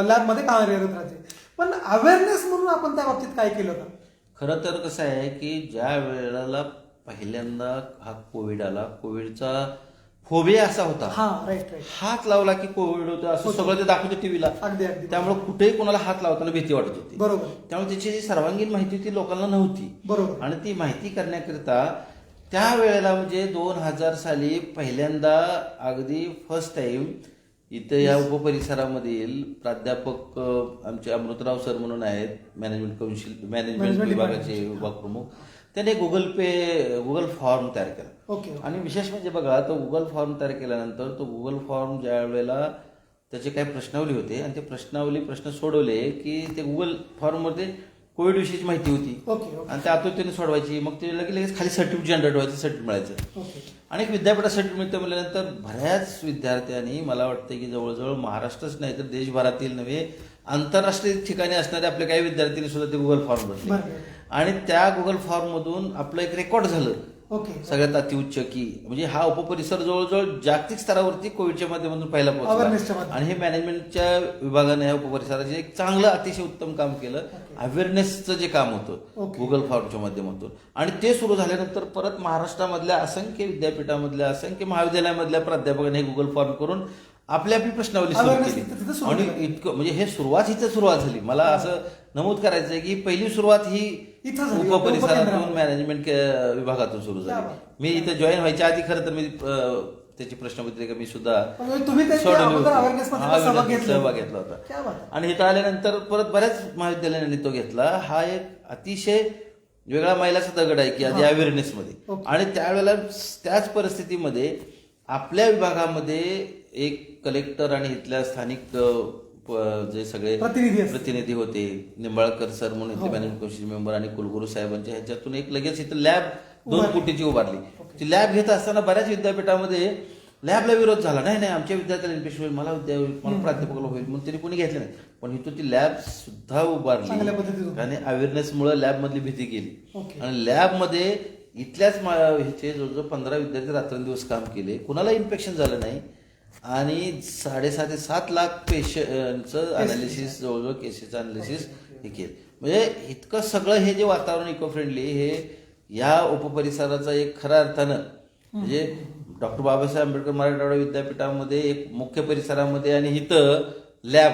लॅबमध्ये कार्यरत राहते. पण अवेअरनेस म्हणून आपण त्या बाबतीत काय केलं का? खरं तर कसं आहे की ज्या वेळेला पहिल्यांदा हा कोविड आला, कोविडचा फोबिया असा होता, हात लावला की कोविड होतं असं सगळं ते दाखवतं टीव्हीला. त्यामुळे कुठेही कोणाला हात लावताना भीती वाटत होती. बरोबर. त्यामुळे त्याची जी सर्वांगीण माहिती होती लोकांना नव्हती. बरोबर. आणि ती माहिती करण्याकरिता त्या वेळेला म्हणजे 2000 साली पहिल्यांदा अगदी फर्स्ट टाइम इथं या उपपरिसरामधील प्राध्यापक आमचे अमृतराव सर म्हणून आहेत, मॅनेजमेंट विभागाचे विभाग प्रमुख, त्याने गुगल फॉर्म तयार केला. आणि विशेष म्हणजे बघा, तो गुगल फॉर्म तयार केल्यानंतर तो गुगल फॉर्म ज्या वेळेला त्याचे काही प्रश्नावली होते आणि ते प्रश्न सोडवले की ते गुगल फॉर्ममध्ये कोविड विषयीची माहिती होती आणि त्या आतुरतेने सोडवायची. मग ते लगेच खाली सर्टिफिकेट जनरेट व्हायचं, सर्टिफिकेट मिळायचं. आणि विद्यापीठात सर्टिफिकेट मिळतं म्हणल्यानंतर बऱ्याच विद्यार्थ्यांनी, मला वाटतं की जवळजवळ महाराष्ट्रच नाही तर देशभरातील नव्हे आंतरराष्ट्रीय ठिकाणी असणारे आपले काही विद्यार्थ्यांनी सुद्धा ते गुगल फॉर्म भरले आणि त्या गुगल फॉर्म मधून आपलं एक रेकॉर्ड झालं सगळ्यात अतिउच्च की म्हणजे हा उपपरिसर जवळजवळ जागतिक स्तरावरती कोविडच्या माध्यमातून पहिला पोहोचला. आणि हे मॅनेजमेंटच्या विभागाने ह्या उपपरिसराचे एक चांगलं अतिशय उत्तम काम केलं. अवेअरनेसचं जे काम होतं गुगल फॉर्मच्या माध्यमातून, आणि ते सुरू झाल्यानंतर परत महाराष्ट्रामधल्या असंख्य विद्यापीठामधल्या असंख्य महाविद्यालयामधल्या प्राध्यापकांनी हे गुगल फॉर्म करून आपली आपली प्रश्नावली सुरू केली. आणि इतकं म्हणजे हे सुरुवात झाली. मला असं नमूद करायचं आहे की पहिली सुरुवात ही उपपरिसरातून मॅनेजमेंट विभागातून सुरू झाली. मी इथं जॉईन व्हायच्या आधी खरं तर मी त्याची प्रश्नपत्रिका मी सुद्धा सहभाग घेतला होता. आणि इथं आल्यानंतर परत बऱ्याच महाविद्यालयांनी तो घेतला. हा एक अतिशय वेगळा मैलाचा दगड आहे की आधी अवेअरनेसमध्ये. आणि त्यावेळेला त्याच परिस्थितीमध्ये आपल्या विभागामध्ये एक कलेक्टर आणि इथल्या स्थानिक जे सगळे प्रतिनिधी होते, निंबाळकर सर म्हणून इथले मॅनेजमेंट कौन्सिल मेंबर आणि कुलगुरू साहेबांच्या ह्याच्यातून एक लगेच इथं लॅब 2 कोटीची उभारली. ती लॅब घेत असताना बऱ्याच विद्यापीठामध्ये लॅबला विरोध झाला, नाही आमच्या विद्यार्थ्याला इन्फेक्शन होईल, मला प्राध्यापकाला होईल म्हणून तरी कोणी घेतलं नाही. पण इथं ती लॅब सुद्धा उभारली आणि अवेअरनेसमुळे लॅबमधली भीती गेली. आणि लॅबमध्ये इथल्याच ह्याचे जवळजवळ 15 विद्यार्थी रात्रंदिवस काम केले, कुणाला इन्फेक्शन झालं नाही. आणि 6.5 ते 7 लाख पेशंटचं अनालिसिस, जवळजवळ केसेसचं अनालिसिस हे केलं. म्हणजे इतकं सगळं हे जे वातावरण इको फ्रेंडली, हे या उपपरिसराचा एक खऱ्या अर्थानं म्हणजे डॉक्टर बाबासाहेब आंबेडकर मराठवाडा विद्यापीठामध्ये एक मुख्य परिसरामध्ये आणि इथं लॅब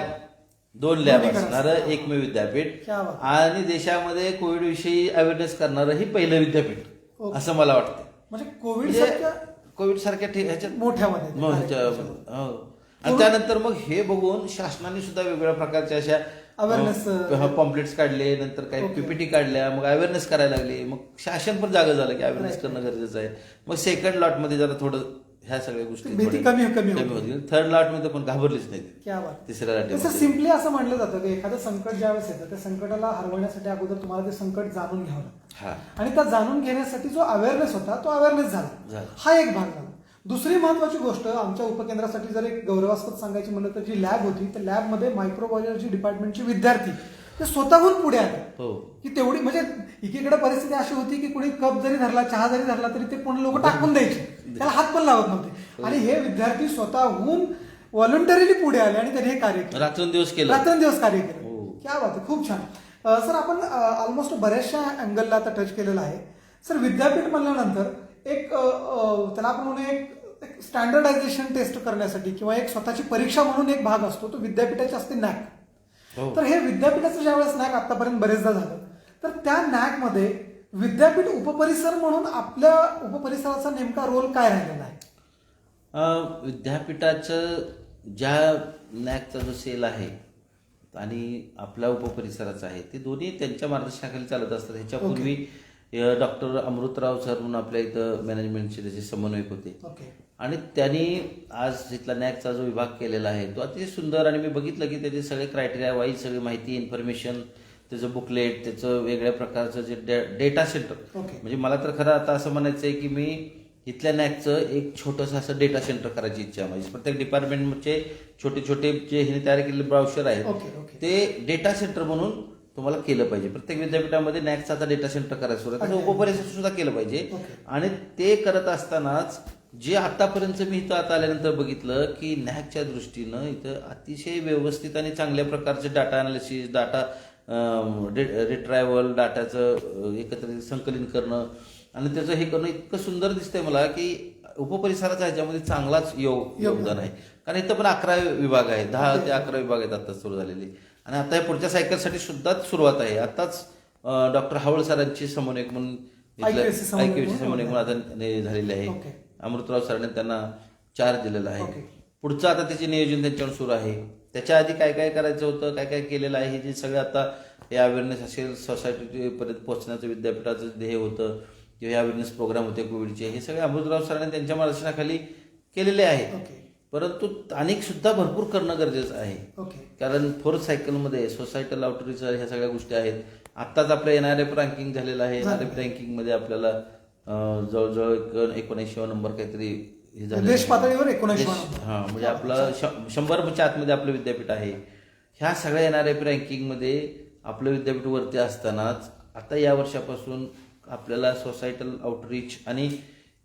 2 लॅब असणारं एकमेव विद्यापीठ आणि देशामध्ये कोविड विषयी अवेअरनेस करणारं ही पहिलं विद्यापीठ असं मला वाटतं. म्हणजे कोविड सारख्या ह्याच्यात मोठ्यामध्ये. आणि त्यानंतर मग हे बघून शासनाने सुद्धा वेगवेगळ्या प्रकारच्या अशा अवेअरनेस पॉम्पलेट्स काढले, नंतर काही पीपीटी काढल्या, मग अवेअरनेस करायला लागले. मग शासन पण जागा झालं की अवेअरनेस करणं गरजेचं आहे. मग सेकंड लॉटमध्ये जरा थोडं ह्या सगळ्या गोष्टी कमी होती. थर्ड लॉटमध्ये पण घाबरलीच नाही. तिसऱ्या लॉट सिम्पली असं म्हटलं जातं की एखादं संकट ज्यावेळेस येतं त्या संकटाला हरवण्यासाठी अगोदर तुम्हाला ते संकट जाणून घ्यावं लागतं. आणि त्या जाणून घेण्यासाठी जो अवेअरनेस होता तो अवेअरनेस झाला, हा एक भाग झाला. दुसरी महत्वाची गोष्ट आमच्या उपकेंद्रासाठी जर एक गौरवास्पद सांगायची म्हणलं तर जी लॅब होती त्या लॅबमध्ये मायक्रोबायोलॉजी डिपार्टमेंटचे विद्यार्थी ते स्वतःहून पुढे आले हो की तेवढी म्हणजे एकीकडे परिस्थिती अशी होती की कुणी कप जरी धरला चहा जरी धरला तरी ते पुणे लोक टाकून द्यायचे त्याला हात पण लावत नव्हते आणि हे विद्यार्थी स्वतःहून व्हॉलंटरीली पुढे आले आणि त्यांनी हे कार्य केलं रात्रंदिवस केलं रात्रंदिवस कार्य केलं हो. क्या बात आहे खूप छान सर आपण ऑलमोस्ट बऱ्याचशा अँगलला आता टच केलेलं आहे सर विद्यापीठ म्हणल्यानंतर एक त्याला आपण म्हणू एक स्टँडर्डायझेशन टेस्ट करण्यासाठी किंवा एक स्वतःची परीक्षा म्हणून एक भाग असतो तो विद्यापीठाची असते नॅक हो. तर हे विद्यापीठाचं ज्यावेळेस नॅक आतापर्यंत बरेचदा झालं तर त्या नॅक मध्ये विद्यापीठ उपपरिसर म्हणून आपल्या उपपरिसराचा नेमका रोल काय राहिलेला आहे विद्यापीठाचं ज्या नॅकचा जो सेल आहे आणि आपल्या उपपरिसराचा आहे ते दोन्ही त्यांच्या मार्गदर्शनाखाली चालत असतात. ह्याच्यापूर्वी डॉक्टर अमृतराव सर म्हणून आपल्या इथं मॅनेजमेंटचे त्याचे समन्वयक होते ओके आणि त्यांनी आज तिथला नॅकचा जो विभाग केलेला आहे तो अतिशय सुंदर आणि मी बघितलं की त्याचे सगळे क्रायटेरिया वाईज सगळी माहिती इन्फॉर्मेशन त्याचं बुकलेट त्याचं वेगळ्या प्रकारचं जे डेटा सेंटर ओके म्हणजे मला तर खरं आता असं म्हणायचं आहे की मी इथल्या नॅकचं एक छोटंसं असं डेटा सेंटर करायची इच्छा आहे माझी. प्रत्येक डिपार्टमेंटचे छोटे छोटे जे हिने तयार केलेले ब्राउशर आहेत ओके ओके ते डेटा सेंटर म्हणून तुम्हाला केलं पाहिजे. प्रत्येक विद्यापीठामध्ये नॅकचा आता डेटा सेंटर करायचं सुरू आहे त्याचं उपपरिसर सुद्धा केलं पाहिजे ओके. आणि ते करत असतानाच जे आतापर्यंत मी इथं आता आल्यानंतर बघितलं की नॅकच्या दृष्टीनं इथं अतिशय व्यवस्थित आणि चांगल्या प्रकारचे डाटा अनालिसिस डाटा रिट्रायवल डाटाचं एकत्रित संकलन करणं आणि त्याचं हे करणं इतकं सुंदर दिसतंय मला की उपपरिसराचा ह्याच्यामध्ये चांगलाच योगदान आहे. कारण इथं पण 11 विभाग आहेत 10 ते 11 विभाग आहेत आता सुरू झालेले आणि आता या पुढच्या सायकलसाठी सुद्धा सुरुवात आहे. आताच डॉक्टर हावळ सरांची समन्वयक म्हणून IQAC समन्वयक म्हणून आता झालेली आहे. ओके. अमृतराव सरांनी त्यांना चार्ज दिलेला आहे. ओके. पुढचं आता त्याचे नियोजन त्यांच्यावर सुरू आहे. त्याच्या आधी काय काय करायचं होतं काय काय केलेलं आहे हे जे सगळं आता हे अवेअरनेस असेल सोसायटीपर्यंत पोहोचण्याचं विद्यापीठाचं ध्येय होतं किंवा हे अवेअरनेस प्रोग्राम होते कोविडचे हे सगळे अमृतराव सरांनी त्यांच्या मार्गदर्शनाखाली केलेले आहेत. ओके परंतु अनेक सुद्धा भरपूर करणं गरजेचं आहे. ओके कारण फोर्थ सायकलमध्ये सोसायटल आउटरीच ह्या सगळ्या गोष्टी आहेत. आत्ताच आपलं NRF रँकिंग झालेलं आहे. NRF रँकिंगमध्ये आपल्याला जवळजवळ 79 नंबर काहीतरी हे झालं देश पातळीवर 79 हा म्हणजे आपलं 100च्या आतमध्ये आपलं विद्यापीठ आहे. ह्या सगळ्या NRF रँकिंगमध्ये आपलं विद्यापीठ वरती असतानाच आता या वर्षापासून आपल्याला सोसायटल आउटरीच आणि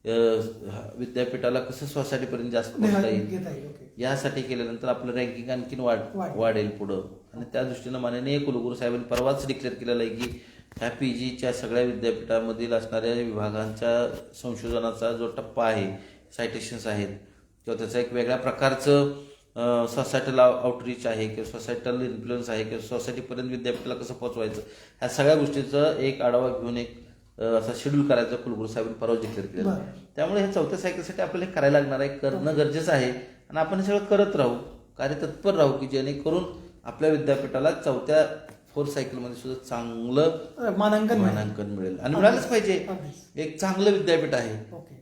विद्यापीठाला कसं सोसायटीपर्यंत जास्त पोहोचता येईल यासाठी केल्यानंतर आपलं रँकिंग आणखीन वाढेल पुढं आणि त्या दृष्टीनं माननीय कुलगुरू साहेबांनी परवाच डिक्लेअर केलेलं आहे की ह्या PGच्या सगळ्या विद्यापीठामधील असणाऱ्या विभागांच्या संशोधनाचा जो टप्पा आहे सायटेशन्स आहेत किंवा त्याचं एक वेगळ्या प्रकारचं सोसायटल आउटरीच आहे किंवा सोसायटल इन्फ्लुएन्स आहे किंवा सोसायटीपर्यंत विद्यापीठाला कसं पोहोचवायचं ह्या सगळ्या गोष्टीचं एक आढावा घेऊन एक असा शेड्यूल करायचं कुलगुरू साहेबांनी परवा डिक्लेअर केलं. त्यामुळे हे चौथ्या सायकलसाठी आपल्याला करायला लागणार आहे करणं गरजेचं आहे आणि आपण हे सगळं करत राहू कार्यतत्पर राहू की जेणेकरून आपल्या विद्यापीठाला चौथ्या फोर्थ सायकलमध्ये सुद्धा चांगलं मानांकन मिळेल आणि मिळालंच पाहिजे. एक चांगलं विद्यापीठ आहे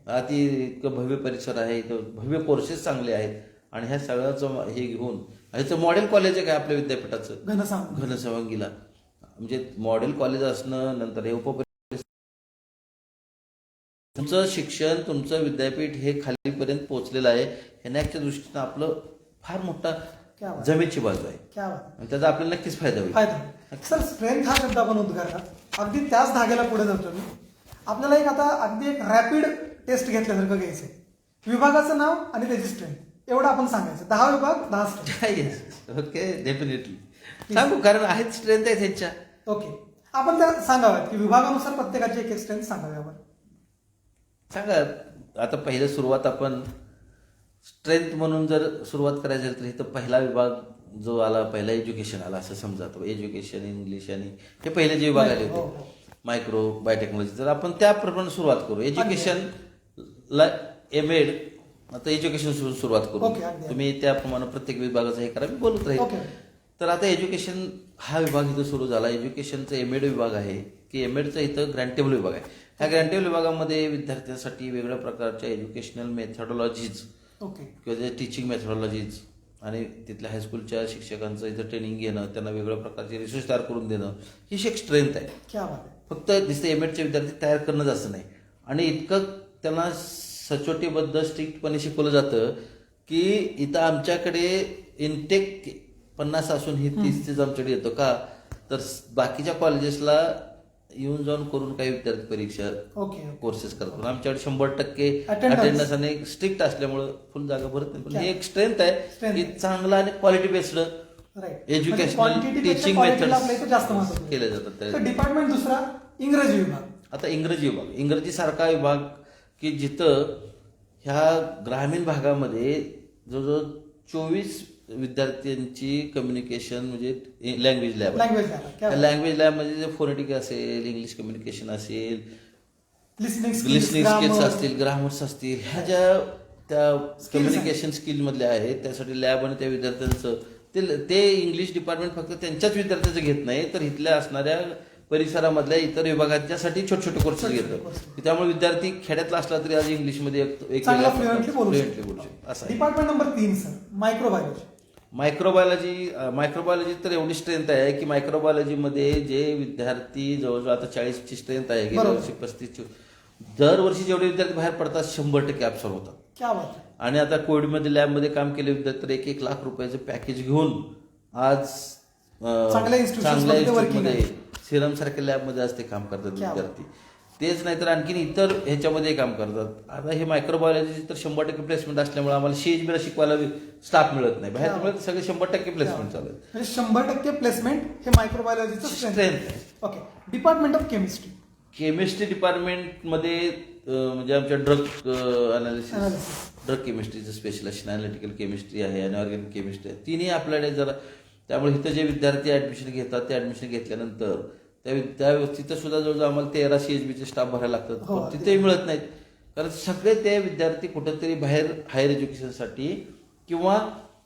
अति इतकं भव्य परिसर आहे भव्य कोर्सेस चांगले आहेत आणि ह्या सगळ्याचं हे घेऊन ह्याचं मॉडेल कॉलेज आहे काय आपल्या विद्यापीठाचं घनसावंगीला म्हणजे मॉडेल कॉलेज असणं नंतर हे तुमचं शिक्षण तुमचं विद्यापीठ हे खालीपर्यंत पोहोचलेलं आहे हे नॅकच्या दृष्टीनं आपलं फार मोठा जमेची बाजू आहे आणि त्याचा आपल्याला नक्कीच फायदा होईल. सर स्ट्रेंथ हा शब्द आपण उद्गारला अगदी त्याच धाग्याला पुढे जातो मी आपल्याला एक आता अगदी एक रॅपिड टेस्ट घेतल्यासारखं घ्यायचंय विभागाचं नाव आणि त्याची स्ट्रेंथ एवढं आपण सांगायचं 10 विभाग 10 स्ट्रेंथ. ओके डेफिनेटली सांगू कारण आहेत स्ट्रेंथ आहे त्यांच्या. ओके आपण त्या सांगाव्यात की विभागानुसार प्रत्येकाची एक स्ट्रेंथ सांगावी आपण सांगा. आता पहिलं सुरुवात आपण स्ट्रेंथ म्हणून जर सुरुवात करायची असेल तर इथं पहिला विभाग जो आला पहिला एज्युकेशन आला असं समजा तो एज्युकेशन इंग्लिश आणि हे पहिले जे विभाग आले होते मायक्रो बायोटेक्नॉलॉजी तर आपण त्याप्रमाणे सुरुवात करू. एज्युकेशनला एमएड आता एज्युकेशन सुरुवात करू. तुम्ही त्याप्रमाणे प्रत्येक विभागाचं हे करा मी बोलत राहील. तर आता एज्युकेशन हा विभाग इथं सुरू झाला. एज्युकेशनचा एमएड विभाग आहे की एमएडचा इथं ग्रँटेबल विभाग आहे. ह्या ग्रँटेबल विभागामध्ये विद्यार्थ्यांसाठी वेगळ्या प्रकारच्या एज्युकेशनल मेथॉडॉलॉजीज किंवा जे टीचिंग मेथॉडॉलॉजीज आणि तिथल्या हायस्कूलच्या शिक्षकांचं इथं ट्रेनिंग घेणं त्यांना वेगळ्या प्रकारचे रिसोर्स तयार करून देणं ही एक स्ट्रेंथ आहे. फक्त दिसतं एमएडचे विद्यार्थी तयार करणंच असं नाही आणि इतकं त्यांना सचोटीबद्ध स्ट्रिक्टपणे शिकवलं जातं की इथं आमच्याकडे इनटेक 50 असून ही 30 आमच्याकडे येतो का, तर बाकीच्या कॉलेजेसला येऊन जाऊन करून काही विद्यार्थी परीक्षा ओके कोर्सेस करतो. आमच्याकडे 100% Attendance. अटेंडन्स आणि स्ट्रिक्ट असल्यामुळे फुल जागा भरत नाही. पण ही एक स्ट्रेंथ आहे Strength. की चांगला आणि quality based right educational teaching methods जास्त महत्व केले जातात. तर डिपार्टमेंट दुसरा इंग्रजी विभाग. आता इंग्रजी विभाग, इंग्रजी सारखा विभाग की जिथं ह्या ग्रामीण भागामध्ये जवळजवळ 24 विद्यार्थ्यांची कम्युनिकेशन म्हणजे language lab language language lab म्हणजे जे फोनेटिक असेल, इंग्लिश कम्युनिकेशन असेल, लिसनिंग स्किल्स असतील, ग्रामर्स असतील, ह्या ज्या त्या कम्युनिकेशन स्किल मधल्या आहेत त्यासाठी लॅब आणि त्या विद्यार्थ्यांचं ते इंग्लिश डिपार्टमेंट फक्त त्यांच्याच विद्यार्थ्यांचं घेत नाही, तर इथल्या असणाऱ्या परिसरामधल्या इतर विभागांच्यासाठी छोटे छोटे कोर्सेस घेतं. त्यामुळे विद्यार्थी खेड्यातला असला तरी आज इंग्लिशमध्ये एक चांगला फ्लुएंटली बोलू शकतो. असं आहे. Department number 3 sir microbiology. Microbiology तर एवढी स्ट्रेंथ आहे की मायक्रोबायोलॉजीमध्ये जे विद्यार्थी जवळजवळ आता 40ची स्ट्रेंथ आहे, गेल्या बरोबर. वर्षी 35ची, दरवर्षी जेवढे विद्यार्थी बाहेर पडतात 100% ऍब्सॉर्ब होतात. क्या बात आहे. आणि आता कोविडमध्ये लॅबमध्ये काम केले विद्यार्थी तर 1-1 लाख रुपयाचं पॅकेज घेऊन आज चांगल्या इन्स्टिट्यूटमध्ये सिरम सारख्या लॅबमध्ये आज ते काम करतात क्या विद्यार्थी. तेच नाही तर आणखीन इतर ह्याच्यामध्ये काम करतात. आता हे मायक्रोबायोलॉजी तर 100% प्लेसमेंट असल्यामुळे आम्हाला CHB शिकवायला स्टाफ मिळत नाही, बाहेर मिळत सगळे 100% प्लेसमेंट चालू आहे. म्हणजे 100% प्लेसमेंट हे मायक्रोबायोलॉजीचं स्ट्रेंथ स्ट्रेंथ आहे. Okay. Department of chemistry. Chemistry डिपार्टमेंटमध्ये म्हणजे आमच्या ड्रग ड्रग केमिस्ट्रीचं स्पेशलायझेशन अॅनालिटिकल केमिस्ट्री आहे आणि ऑर्गॅनिक केमिस्ट्री आहे. तिन्ही आपल्याकडे जरा, त्यामुळे इथं जे विद्यार्थी ऍडमिशन घेतात ते ऍडमिशन घेतल्यानंतर तिथं सुद्धा जवळजवळ आम्हाला 13 CHBचे स्टाफ भरायला लागतात. हो, पण तिथेही मिळत नाहीत कारण सगळे ते विद्यार्थी कुठेतरी बाहेर हायर एज्युकेशनसाठी किंवा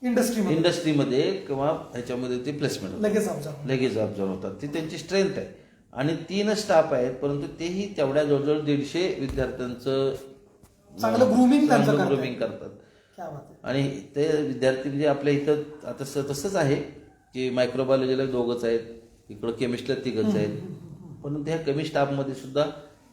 इंडस्ट्रीमध्ये किंवा ह्याच्यामध्ये ते प्लेसमेंट लगेच ऑब्झर्व होतात. ती त्यांची स्ट्रेंथ आहे. आणि 3 स्टाफ आहेत, परंतु तेही तेवढ्या जवळजवळ 150 विद्यार्थ्यांचं चांगलं ग्रूमिंग करतात. क्या बात आहे. आणि ते विद्यार्थी म्हणजे आपल्या इथं आता तसंच आहे की मायक्रोबायोलॉजीला 2च आहेत, इकडं केमिस्ट्रीला 3च आहेत, पण त्या कमी स्टाफमध्ये सुद्धा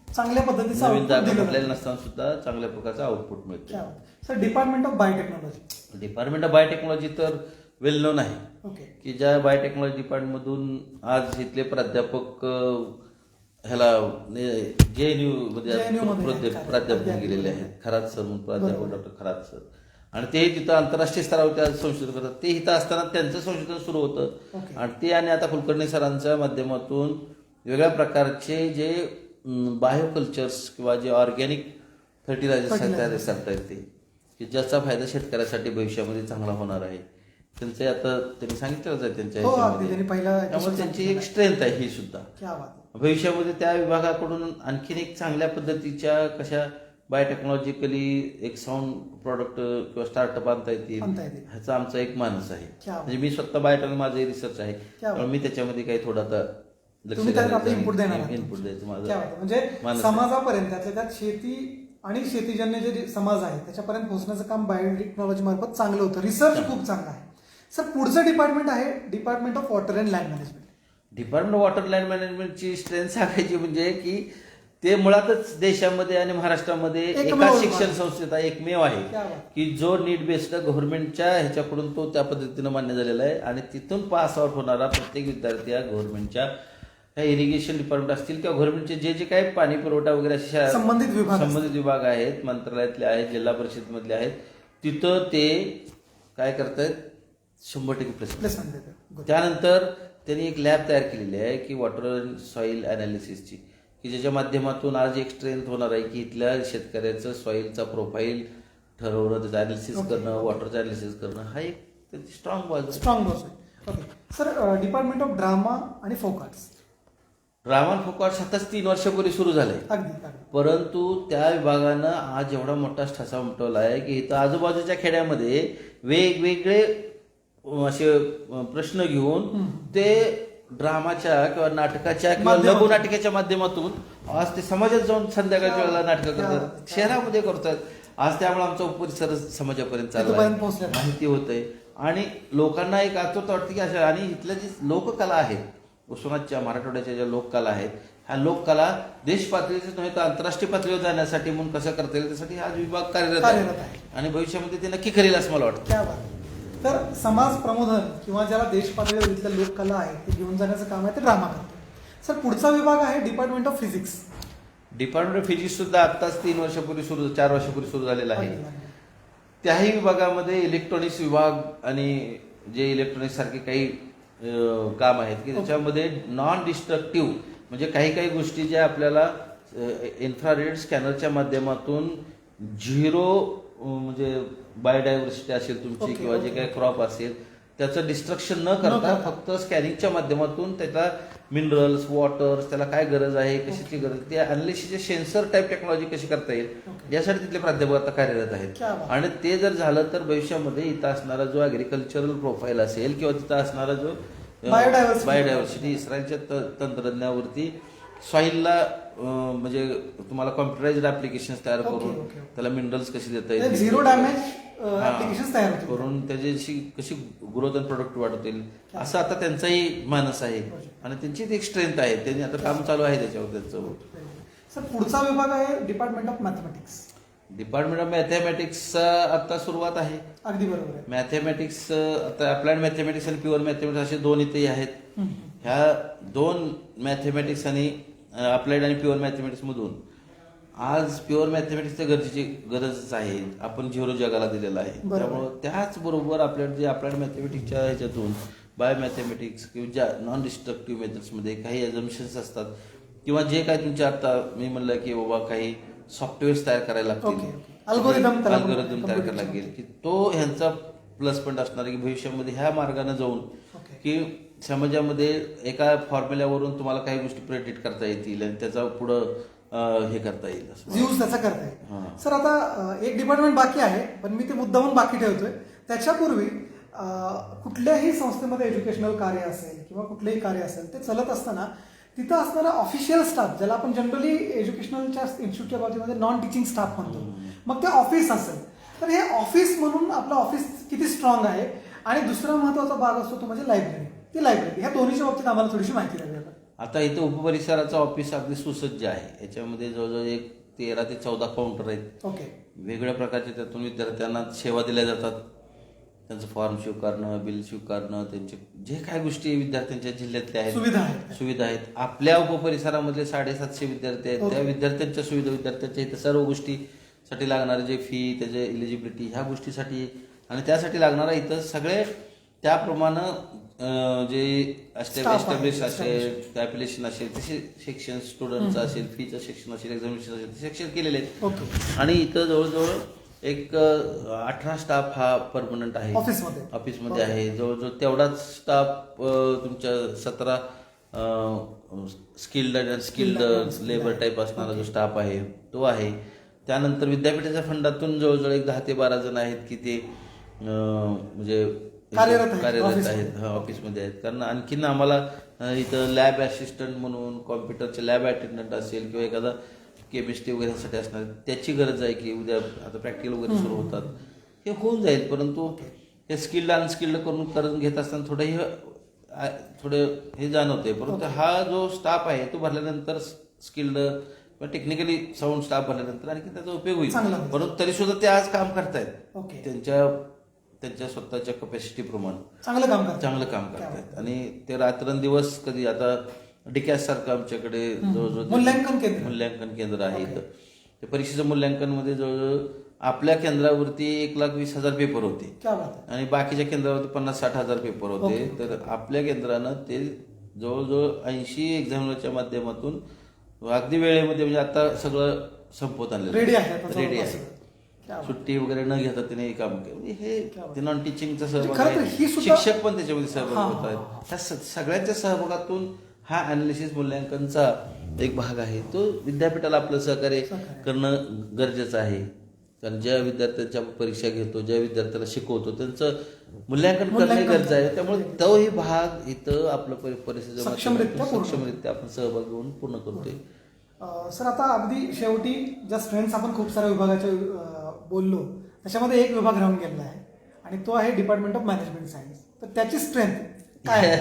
चांगल्या पद्धतीचं नवीन जागा भरलेल्या नसताना सुद्धा चांगल्या प्रकारचं आउटपुट मिळतं. Sir department of biotechnology. Department of biotechnology तर वेल नोन आहे ओके. की ज्या बायोटेक्नॉलॉजी डिपार्टमेंटमधून आज इथले प्राध्यापक ह्याला JNU मध्ये प्राध्यापक गेलेले आहेत. खरात सर म्हणून प्राध्यापक डॉक्टर खरात सर, आणि ते तिथं आंतरराष्ट्रीय स्तरावर त्या संशोधन करतात. ते इथं असताना त्यांचं संशोधन सुरू होतं आणि ते आणि आता कुलकर्णी सरांच्या माध्यमातून वेगळ्या प्रकारचे जे बायोकल्चर्स किंवा जे ऑर्गॅनिक फर्टिलायझर्स तयार करता येते की ज्याचा फायदा शेतकऱ्यासाठी भविष्यामध्ये चांगला होणार आहे. त्यांचे आता त्यांनी सांगितलंच आहे त्यांच्या त्यामुळे त्यांची एक स्ट्रेंथ आहे ही सुद्धा. भविष्यामध्ये त्या विभागाकडून आणखीन एक चांगल्या पद्धतीच्या कशा बायोटेक्नॉलॉजिकली एक साऊंड प्रॉडक्ट किंवा स्टार्टअप आणता येतील ह्याचा आमचा एक मानस आहे. म्हणजे मी स्वतः बायोटेक्नॉलॉजी माझं रिसर्च आहे, त्यामुळे मी त्याच्यामध्ये काही थोडं आता इनपुट द्यायचं माझं म्हणजे समाजापर्यंत त्यात शेती आणि शेतीजन्य जे समाज आहे त्याच्यापर्यंत पोहोचण्याचं काम बायोटेक्नॉलॉजी मार्फत चांगलं होतं. रिसर्च खूप चांगला आहे. सर पुढचं डिपार्टमेंट आहे department of water and land management. Department of water land मॅनेजमेंटची स्ट्रेंथ सांगायची म्हणजे की ते मुळातच देशामध्ये आणि महाराष्ट्रामध्ये एका शिक्षण संस्थेचा एकमेव आहे की जो नीड बेस्ड गव्हर्नमेंटच्या ह्याच्याकडून तो त्या पद्धतीनं मान्य झालेला आहे. आणि तिथून पास आउट होणारा प्रत्येक विद्यार्थी हा गव्हर्नमेंटच्या इरिगेशन डिपार्टमेंट असतील किंवा गव्हर्नमेंटचे जे काही पाणी पुरवठा वगैरे असे संबंधित विभाग आहेत, मंत्रालयातले आहेत, जिल्हा परिषदमधले आहेत, तिथं ते काय करतायत 100% प्लेसमेंट देतात. त्यानंतर त्यांनी एक लॅब तयार केलेली आहे की वॉटर अँड सॉईल अनालिसिसची, की ज्याच्या माध्यमातून आज एक स्ट्रेंथ होणार आहे की इथल्या शेतकऱ्याचं सॉईलचा प्रोफाईल ठरवणं, त्याचं अनालिसिस करणं, वॉटरचं अनालिसिस करणं हा एक त्याची स्ट्रॉंग बाजू आहे. सर डिपार्टमेंट ऑफ ड्रामा आणि फोक आर्ट्स. ड्रामा आणि फोक आर्ट्स आताच 3 वर्षापूर्वी सुरू झालंय, परंतु त्या विभागानं आज एवढा मोठा ठसा उमटवला आहे की इथं आजूबाजूच्या खेड्यामध्ये वेगवेगळे असे प्रश्न घेऊन ते ड्रामाच्या किंवा नाटकाच्या किंवा लघु नाटकाच्या माध्यमातून आज ते समाजात जाऊन संध्याकाळच्या वेळेला नाटकं करतात, शहरामध्ये करतात. आज त्यामुळे आमचा उपरिसर समाजापर्यंत चालला, माहिती होतंय आणि लोकांना एक आतुरता वाटते की अशा. आणि इथल्या जी लोककला आहेत, उस्मानाबादच्या मराठवाड्याच्या ज्या लोककला आहेत हा लोककला देश पातळीच नव्हे तर आंतरराष्ट्रीय पातळीवर जाण्यासाठी म्हणून कसं करता येईल त्यासाठी हा विभाग कार्यरत कार्यरत आहे आहे. आणि भविष्यामध्ये ते नक्की करेल असं मला वाटतं. क्या बात. तर समाज प्रबोधन किंवा ज्याला देश पातळीवर इथल्या लोककला आहे ते घेऊन जाण्याचं काम आहे ते ड्रामा करतो. सर पुढचा विभाग आहे department of physics. Department of physics सुद्धा आत्ताच 4 वर्षापूर्वी सुरू झालेला आहे. त्याही विभागामध्ये इलेक्ट्रॉनिक्स विभाग आणि जे इलेक्ट्रॉनिक्स सारखे काही काम आहेत की त्याच्यामध्ये नॉन डिस्ट्रक्टिव्ह म्हणजे काही गोष्टी ज्या आपल्याला इन्फ्रारेड स्कॅनरच्या माध्यमातून झिरो म्हणजे बायोडायव्हर्सिटी असेल तुमची Okay, किंवा जे okay. काही क्रॉप असेल त्याचं डिस्ट्रक्शन न करता फक्त स्कॅनिंगच्या माध्यमातून त्याला मिनरल्स वॉटर्स त्याला काय गरज आहे कशाची गरज ते अनालिसिसचे सेन्सर टाईप टेक्नॉलॉजी कशी करता येईल यासाठी तिथले प्राध्यापक आता कार्यरत आहेत. क्या बात. आणि ते जर झालं तर भविष्यामध्ये इथं असणारा जो ॲग्रिकल्चरल प्रोफाईल असेल किंवा तिथं असणारा जो बायोडायव्हर्सिटी इस्रायलच्या तंत्रज्ञानावरती सॉईलला म्हणजे तुम्हाला कॉम्प्युटराइज्ड ऍप्लिकेशन्स तयार करून ओके. त्याला मिनरल्स कशी देता येतील झिरो डॅमेज ऍप्लिकेशन तयार होतील. करून त्याची कशी ग्रोथ अँड प्रोडक्ट वाढवता येईल असं आता त्यांचाही मानस आहे आणि त्यांची एक स्ट्रेंथ आहे त्यांनी आता काम चालू आहे त्याच्यावर त्यांचं. सर पुढचा विभाग आहे department of mathematics. Department of mathematics आता सुरुवात आहे. अगदी बरोबर आहे. मॅथमॅटिक्स आता अप्लाइड मॅथमॅटिक्स आणि प्युअर मॅथमॅटिक्स असे दोन इथे आहेत. ह्या दोन मॅथमॅटिक्स आणि अप्लाइड आणि प्युअर मॅथमॅटिक्स मधून आज प्युअर मॅथमॅटिक्सच्या गरजेची गरजच आहे. आपण झिरो जगाला दिलेला आहे त्यामुळे त्याचबरोबर आपल्या जे अप्लाइड मॅथमॅटिक्सच्या ह्याच्यातून बायो मॅथमॅटिक्स किंवा ज्या नॉन डिस्ट्रक्टिव्ह मेथड्समध्ये काही एजम्पन्स असतात किंवा जे काही तुमच्या आता मी म्हणलं की बाबा काही सॉफ्टवेअर्स तयार करायला लागतील अल्गोरिदम तयार करायला लागेल की तो ह्यांचा प्लस पॉईंट असणार की भविष्यामध्ये ह्या मार्गाने जाऊन की समाजामध्ये एका फॉर्म्युल्यावरून तुम्हाला काही गोष्टी प्रेडिक्ट करता येतील आणि त्याचा पुढं हे करता येईल यूज त्याचा करता येईल. सर आता एक डिपार्टमेंट बाकी आहे पण मी ते मुद्दामून बाकी ठेवतोय. त्याच्यापूर्वी कुठल्याही संस्थेमध्ये एज्युकेशनल कार्य असेल किंवा कुठलेही कार्य असेल ते चालत असताना तिथं असणारा ऑफिशियल स्टाफ ज्याला आपण जनरली एज्युकेशनलच्या इन्स्टिट्यूटच्या बाबतीमध्ये नॉन टीचिंग स्टाफ म्हणतो मग ते ऑफिस असेल तर हे ऑफिस म्हणून आपलं ऑफिस किती स्ट्रॉंग आहे आणि दुसरा महत्वाचा भाग असतो तो म्हणजे लायब्ररी. ती लायब्ररी ह्या दोन्हीच्या बाबतीत आम्हाला थोडीशी माहिती द्यावी. आता इथं उपपरिसराचं ऑफिस अगदी सुसज्ज आहे. याच्यामध्ये जवळजवळ 13 ते 14 काउंटर आहेत. ओके. वेगवेगळ्या प्रकारचे त्यातून विद्यार्थ्यांना सेवा दिल्या जातात. त्यांचं फॉर्म स्वीकारणं बिल स्वीकारणं त्यांचे जे काही गोष्टी विद्यार्थ्यांच्या जिल्ह्यातल्या आहेत सुविधा आहेत. आपल्या उपपरिसरामधले 750 विद्यार्थी आहेत त्या विद्यार्थ्यांच्या सुविधा विद्यार्थ्यांच्या इथं सर्व गोष्टीसाठी लागणारे जे फी त्याचे इलिजिबिलिटी ह्या गोष्टीसाठी आणि त्यासाठी लागणारा इथं सगळे त्याप्रमाणे जे एस्टॅब्लिश असेल ॲप्लिकेशन असेल तसे सेक्शन स्टुडंटचं असेल फीचं सेक्शन असेल एक्झामिनेशन असेल ते सेक्शन केलेले आहेत. आणि इथं जवळजवळ एक 18 स्टाफ हा परमनंट आहे ऑफिसमध्ये आहे. जवळजवळ तेवढाच स्टाफ तुमच्या 17 स्किल्ड आणि अनस्किल्ड लेबर टाईप असणारा जो स्टाफ आहे तो आहे. त्यानंतर विद्यापीठाच्या फंडातून जवळजवळ एक 10 ते 12 जण आहेत की ते म्हणजे कार्यरत आहेत ऑफिसमध्ये आहेत. कारण आणखीन आम्हाला इथं लॅब असिस्टंट म्हणून कॉम्प्युटरचे लॅब अटेंडंट असेल किंवा एखादा केमिस्ट्री वगैरेसाठी असणार त्याची गरज आहे की उद्या आता प्रॅक्टिकल वगैरे सुरू होतात हे होऊन जाईल. परंतु हे स्किल्ड अनस्किल्ड करून घेत असताना थोडं हे जाणवते. परंतु हा जो स्टाफ आहे तो भरल्यानंतर स्किल्ड किंवा टेक्निकली साऊंड स्टाफ भरल्यानंतर आणखी त्याचा उपयोग होईल. परंतु तरी सुद्धा ते आज काम करतायत त्यांच्या स्वतःच्या कपॅसिटी प्रमाणे चांगलं काम करतायत आणि ते रात्रंदिवस कधी आता डिकॅस सारखं आमच्याकडे जवळजवळ मूल्यांकन केंद्र आहे इथं. त्या परीक्षेच्या मूल्यांकनमध्ये जवळजवळ आपल्या केंद्रावरती 1,20,000 पेपर होते आणि बाकीच्या केंद्रावरती 50-60 हजार पेपर होते. तर आपल्या केंद्रानं ते जवळजवळ 80 एक्झामिनरच्या माध्यमातून अगदी वेळेमध्ये म्हणजे आता सगळं संपवत आणलेलं रेडी आहे. सुट्टी वगैरे न घेता त्याने काम केलं. हे नॉन टीचिंगचा सहभाग आहे. शिक्षक पण त्याच्यामध्ये सहभाग होत आहेत. ह्या सगळ्यांच्या सहभागातून हा अनालिसिस मूल्यांकनचा एक भाग आहे. तो विद्यापीठाला आपलं सहकार्य करणं गरजेचं आहे. कारण ज्या विद्यार्थ्यांच्या परीक्षा घेतो ज्या विद्यार्थ्याला शिकवतो त्यांचं मूल्यांकन करणं गरजेचं आहे. त्यामुळे तोही भाग इथं आपलं परिस्थिती सक्षमरित्या आपण सहभाग घेऊन पूर्ण करतोय. सर आता अगदी शेवटी ज्या स्ट्रेंथ्स आपण खूप साऱ्या विभागाच्या बोललो त्याच्यामध्ये एक विभाग राहून गेलेला आहे आणि तो आहे डिपार्टमेंट ऑफ मॅनेजमेंट सायन्स. तर त्याची स्ट्रेंथ काय?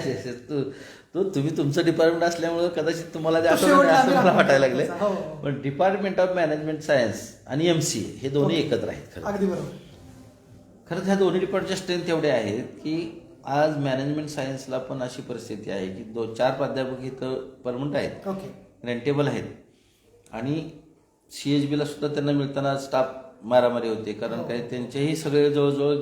तुम्ही तुमचं डिपार्टमेंट असल्यामुळे कदाचित तुम्हाला ते तो आठवलं शेवटला नाही असं आम्ही मला वाटायला लागले. हो, हो. पण डिपार्टमेंट ऑफ मॅनेजमेंट सायन्स आणि MCA हे दोन्ही ओके. एकत्र आहेत. अगदी बरोबर. खरंच ह्या दोन्ही डिपार्टमेंटच्या स्ट्रेंथ एवढे आहेत की आज मॅनेजमेंट सायन्सला पण अशी परिस्थिती आहे की 4 प्राध्यापक इथं परमनंट आहेत, ओके. रेंटेबल आहेत. आणि CHBला सुद्धा त्यांना मिळताना स्टाफ मारामारी होते, कारण हो. काय त्यांचेही सगळे जवळजवळ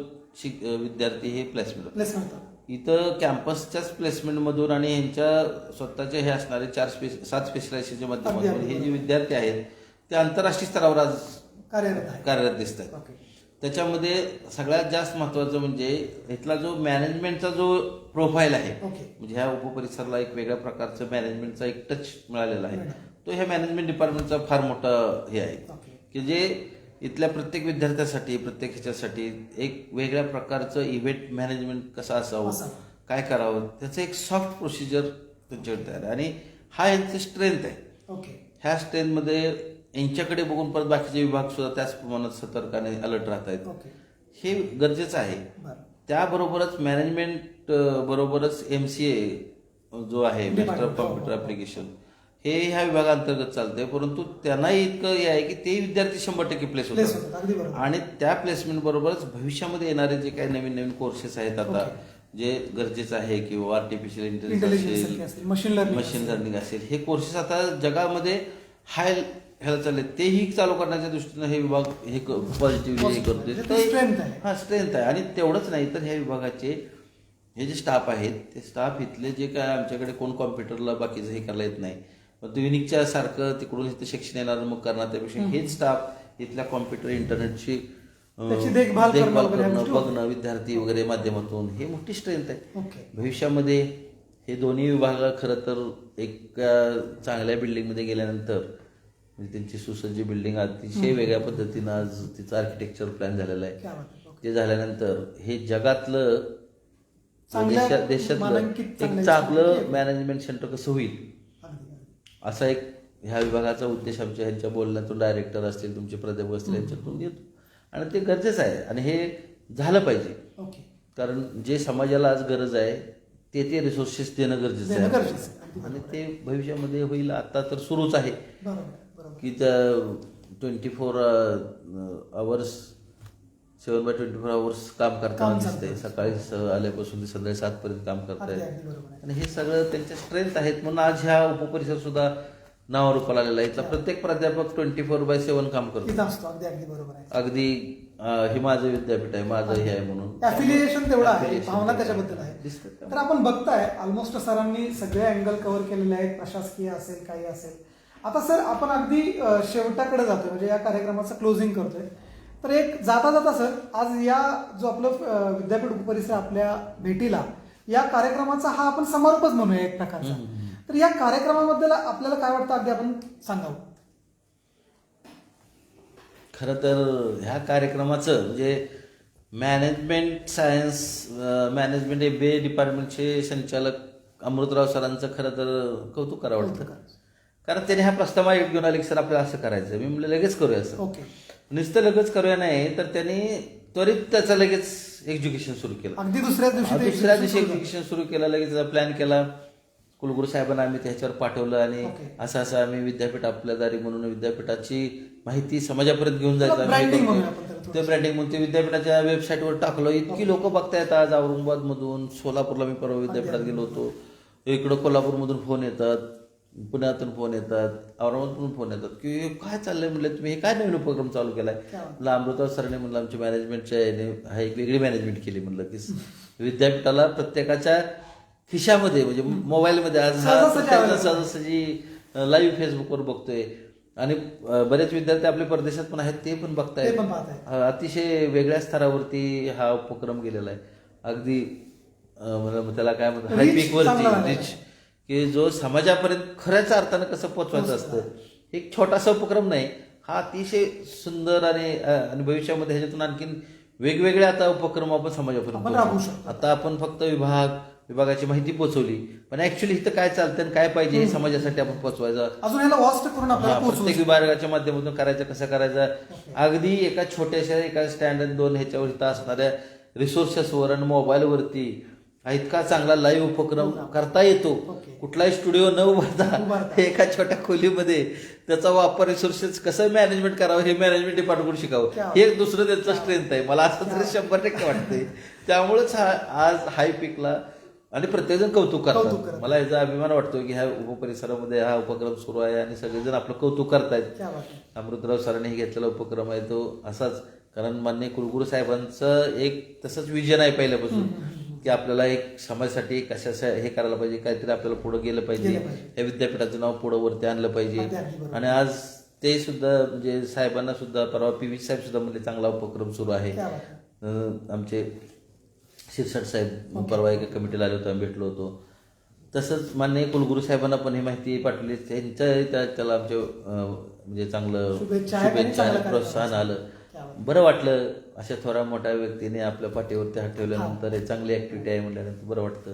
विद्यार्थी हे प्लेसमेंट होते. प्लेसमेंट. इथं कॅम्पसच्याच प्लेसमेंटमधून आणि यांच्या स्वतःचे हे असणारे 7 स्पेशलायझेशनच्या माध्यमातून अगदी. हे जे विद्यार्थी आहेत ते आंतरराष्ट्रीय स्तरावर आज कार्यरत आहे. कार्यरत दिसत आहेत. ओके. त्याच्यामध्ये सगळ्यात जास्त महत्त्वाचं म्हणजे इथला जो मॅनेजमेंटचा जो प्रोफाईल आहे, ओके. म्हणजे ह्या उपपरिसराला एक वेगळ्या प्रकारचं मॅनेजमेंटचा एक टच मिळालेला आहे. मिळाला. तो ह्या मॅनेजमेंट डिपार्टमेंटचा फार मोठा हे आहे ओके. की जे इथल्या प्रत्येक विद्यार्थ्यासाठी, प्रत्येक ह्याच्यासाठी एक वेगळ्या प्रकारचं इव्हेंट मॅनेजमेंट कसं असावं, काय करावं, त्याचं एक सॉफ्ट प्रोसिजर त्यांच्याकडे तयार आहे. आणि हा यांचं स्ट्रेंथ आहे. ओके. ह्या स्ट्रेंथमध्ये यांच्याकडे बघून परत बाकीचे विभाग सुद्धा त्याच प्रमाणात सतर्काने अलर्ट राहत आहेत. ओके. हे गरजेचं आहे. बरं. त्याबरोबरच मॅनेजमेंट बरोबरच MCA जो आहे, मास्टर ऑफ कॉम्प्युटर ऍप्लिकेशन, हे ह्या विभागांतर्गत चालतंय. परंतु त्यांनाही इतकं हे आहे की ते विद्यार्थी 100% प्लेस होतात. अगदी बरोबर. आणि त्या प्लेसमेंट बरोबरच भविष्यामध्ये येणारे जे काही नवीन नवीन कोर्सेस आहेत आता, जे गरजेचं आहे किंवा आर्टिफिशियल इंटेलिजन्स असेल, मशीन लर्निंग असेल, हे कोर्सेस आता जगामध्ये हाय ह्याला चालले, तेही चालू करण्याच्या दृष्टीनं हे विभाग हे पॉझिटिव्हली हे करतोय. स्ट्रेंथ आहे. हा स्ट्रेंथ आहे. आणि तेवढंच नाही तर ह्या विभागाचे हे जे स्टाफ आहेत ते स्टाफ इथले जे काय आमच्याकडे कोण कॉम्प्युटरला बाकीचं हे करायला येत नाही, पण युनिकच्या सारखं तिकडून इथं शिक्षण येणार मग करणार, त्यापेक्षा हेच स्टाफ इथल्या कॉम्प्युटर इंटरनेटची देखभाल करणं, बघणं, विद्यार्थी वगैरे माध्यमातून, हे मोठी स्ट्रेंथ आहे. ओके. भविष्यामध्ये हे दोन्ही विभाग खरं तर एक चांगल्या बिल्डिंगमध्ये गेल्यानंतर, म्हणजे त्यांची सुसज्ज बिल्डिंग अतिशय वेगळ्या पद्धतीनं आज तिचं आर्किटेक्चर प्लॅन झालेलं आहे. क्या बात आहे. ओके. ते झाल्यानंतर हे जगातलं देशातलं मानांकित एक चांगलं मॅनेजमेंट सेंटर कसं होईल, अगदी. असा एक ह्या विभागाचा उद्देश आमच्या ह्यांच्या बोलण्यातून, डायरेक्टर असतील, तुमचे प्राध्यापक असतील, यांच्यातून येतो. आणि ते गरजेचं आहे आणि हे झालं पाहिजे. ओके. कारण जे समाजाला आज गरज आहे ते रिसोर्सेस देणं गरजेचं आहे. आणि ते भविष्यामध्ये होईल. आता तर सुरूच आहे की त्या 24 आवर्स 7/24 आवर्स काम करताना दिसतंय. सकाळी आल्यापासून ते संध्याकाळी 7 पर्यंत काम करतायत. आणि हे सगळं त्यांच्या स्ट्रेंथ आहेत. म्हणून आज ह्या उपपरिसर सुद्धा नावारूपाला आलेला आहे. इथला प्रत्येक प्राध्यापक 24/7 काम करतो. अगदी हे माझं विद्यापीठ आहे, माझं हे आहे म्हणून ॲफिलिएशन तेवढं आहे, भावना त्याच्याबद्दल आहे. तर आपण बघताय ऑलमोस्ट सरांनी सगळे अँगल कव्हर केलेले आहेत, प्रशासकीय असेल, काही असेल. आता सर आपण अगदी शेवटाकडे जातोय, म्हणजे या कार्यक्रमाचं क्लोजिंग करतोय. तर एक जाता जाता सर, आज या जो आपलं विद्यापीठ उपपरिसर आपल्या भेटीला, या कार्यक्रमाचा हा आपण समारोपच म्हणूया एक प्रकारचा. तर या कार्यक्रमाबद्दल आपल्याला काय वाटतं, अगदी आपण सांगावं. खरं तर ह्या कार्यक्रमाचं म्हणजे मॅनेजमेंट सायन्स, मॅनेजमेंट MBA डिपार्टमेंटचे संचालक अमृतराव सरांचं खरं तर कौतुक करावं वाटतं. कारण त्याने हा प्रस्ताव घेऊन आले की सर आपल्याला असं करायचं. मी म्हणलं लगेच करूया असं. ओके. नुसतं लगेच करूया नाही तर त्यांनी त्वरित त्याचं लगेच एज्युकेशन सुरू केलं. अगदी दुसऱ्या दिवशी एज्युकेशन सुरू केलं, लगेच त्याचा प्लॅन केला. कुलगुरू साहेबांना आम्ही त्याच्यावर पाठवलं आणि असं आम्ही विद्यापीठ आपल्या दारी म्हणून विद्यापीठाची माहिती समाजापर्यंत घेऊन जायचं. ते ब्रँडिंग म्हणून ते विद्यापीठाच्या वेबसाईटवर टाकलं. इतकी लोक बघतायत आज. औरंगाबाद मधून, सोलापूरला मी परवा विद्यापीठात गेलो होतो. इकडं कोल्हापूरमधून फोन येतात, पुण्यातून फोन येतात, औरंगाबादमधून फोन येतात की काय चाललंय. म्हणलं तुम्ही हे काय नवीन उपक्रम चालू केलाय. अमृतराव सरांनी म्हणलं आमच्या मॅनेजमेंटच्या हा एक वेगळी मॅनेजमेंट केली. म्हणलं की विद्यापीठाला प्रत्येकाच्या खिशामध्ये, म्हणजे मोबाईलमध्ये आज सहजासहजी लाईव्ह फेसबुकवर बघतोय. आणि बरेच विद्यार्थी आपले परदेशात पण आहेत, ते पण बघतायत. अतिशय वेगळ्या स्तरावरती हा उपक्रम गेलेला आहे. अगदी त्याला काय म्हणतात, हाय पीक वरती रिच, की जो समाजापर्यंत खऱ्याच अर्थानं कसं पोचवायचं असतं. एक छोटासा उपक्रम नाही हा, अतिशय सुंदर. आणि भविष्यामध्ये ह्याच्यातून आणखीन वेगवेगळे आता उपक्रम आपण समाजापर्यंत. आता आपण फक्त विभागाची माहिती पोहोचवली, पण ऍक्च्युली इथं काय चालतं, काय पाहिजे हे समाजासाठी आपण पोहोचवायचं. प्रत्येक विभागाच्या माध्यमातून करायचं, कसं करायचं. अगदी एका छोट्याशा एका स्टँडर्ड 2 ह्याच्यावर इथं असणाऱ्या रिसोर्सेसवर आणि मोबाईलवरती हा इतका चांगला लाईव्ह उपक्रम हो ना. करता येतो. ओके. कुठलाही स्टुडिओ न उभारता. उभारता एका छोट्या खोलीमध्ये त्याचा वापर रिसोर्सेस कसं मॅनेजमेंट करावं हे मॅनेजमेंट डिपार्टमेंट शिकावं क्या हे एक दुसरं त्यांचं स्ट्रेंथ आहे. मला असं तरी 100% वाटतंय. त्यामुळेच हा आज हाय पिकला आणि प्रत्येकजण कौतुक कौतुक करतात. करतात. मला याचा अभिमान वाटतो की ह्या उपपरिसरामध्ये हा उपक्रम सुरू आहे आणि सगळेजण आपलं कौतुक करतायत. क्या बात आहे. अमृतराव सरांनी घेतलेला उपक्रम आहे तो असाच, कारण माननीय कुलगुरू साहेबांचं एक तसंच विजन आहे पहिल्यापासून की आपल्याला एक समाजासाठी कशा हे करायला पाहिजे, काहीतरी आपल्याला पुढे गेलं पाहिजे, गेलं पाहिजे. या विद्यापीठाचं नाव पुढं वरती आणलं पाहिजे. अगदी बरोबर. आणि आज ते सुद्धा म्हणजे साहेबांना सुद्धा परवा पी साहेब सुद्धा म्हणजे चांगला उपक्रम सुरू आहे. क्या बात आहे. आमचे शिरसाट साहेब परवा एका कमिटीला आले होते, आम्ही भेटलो होतो. तसंच माननीय कुलगुरू साहेबांना पण ही माहिती पाठवली, त्याला आमचे म्हणजे चांगलं शुभेच्छा आहेत आणि शुभेच्छा चांगलं आणि प्रोत्साहन आलं. क्या बात. बरं वाटलं अशा थोड्या मोठ्या व्यक्तीने आपल्या पाठीवरती हात ठेवल्यानंतर हे चांगली ऍक्टिव्हिटी आहे म्हटल्यानंतर बरं वाटतं.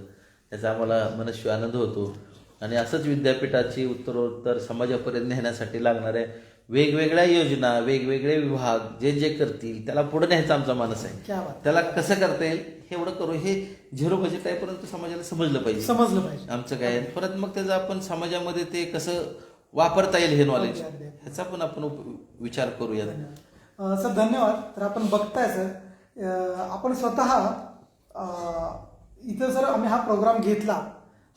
त्याचा आम्हाला मनस्वी आनंद होतो. आणि असंच विद्यापीठाची उत्तरोत्तर समाजापर्यंत नेण्यासाठी लागणाऱ्या वेगवेगळ्या योजना, वेगवेगळे विभाग जे जे करतील त्याला पुढे न्यायचा आमचा मानस आहे. क्या बात. त्याला कसं करता येईल हे एवढं करू, हे झिरो बजेट आहे परंतु समाजाला समजलं पाहिजे. समजलं पाहिजे. आमचं काय आहे. परत मग त्याचा आपण समाजामध्ये ते कसं वापरता येईल हे नॉलेज, अगदी, अगदी. ह्याचा पण आपण विचार करूया. सर धन्यवाद. तर आपण बघताय सर, आपण स्वतः इथं सर आम्ही हा प्रोग्राम घेतला.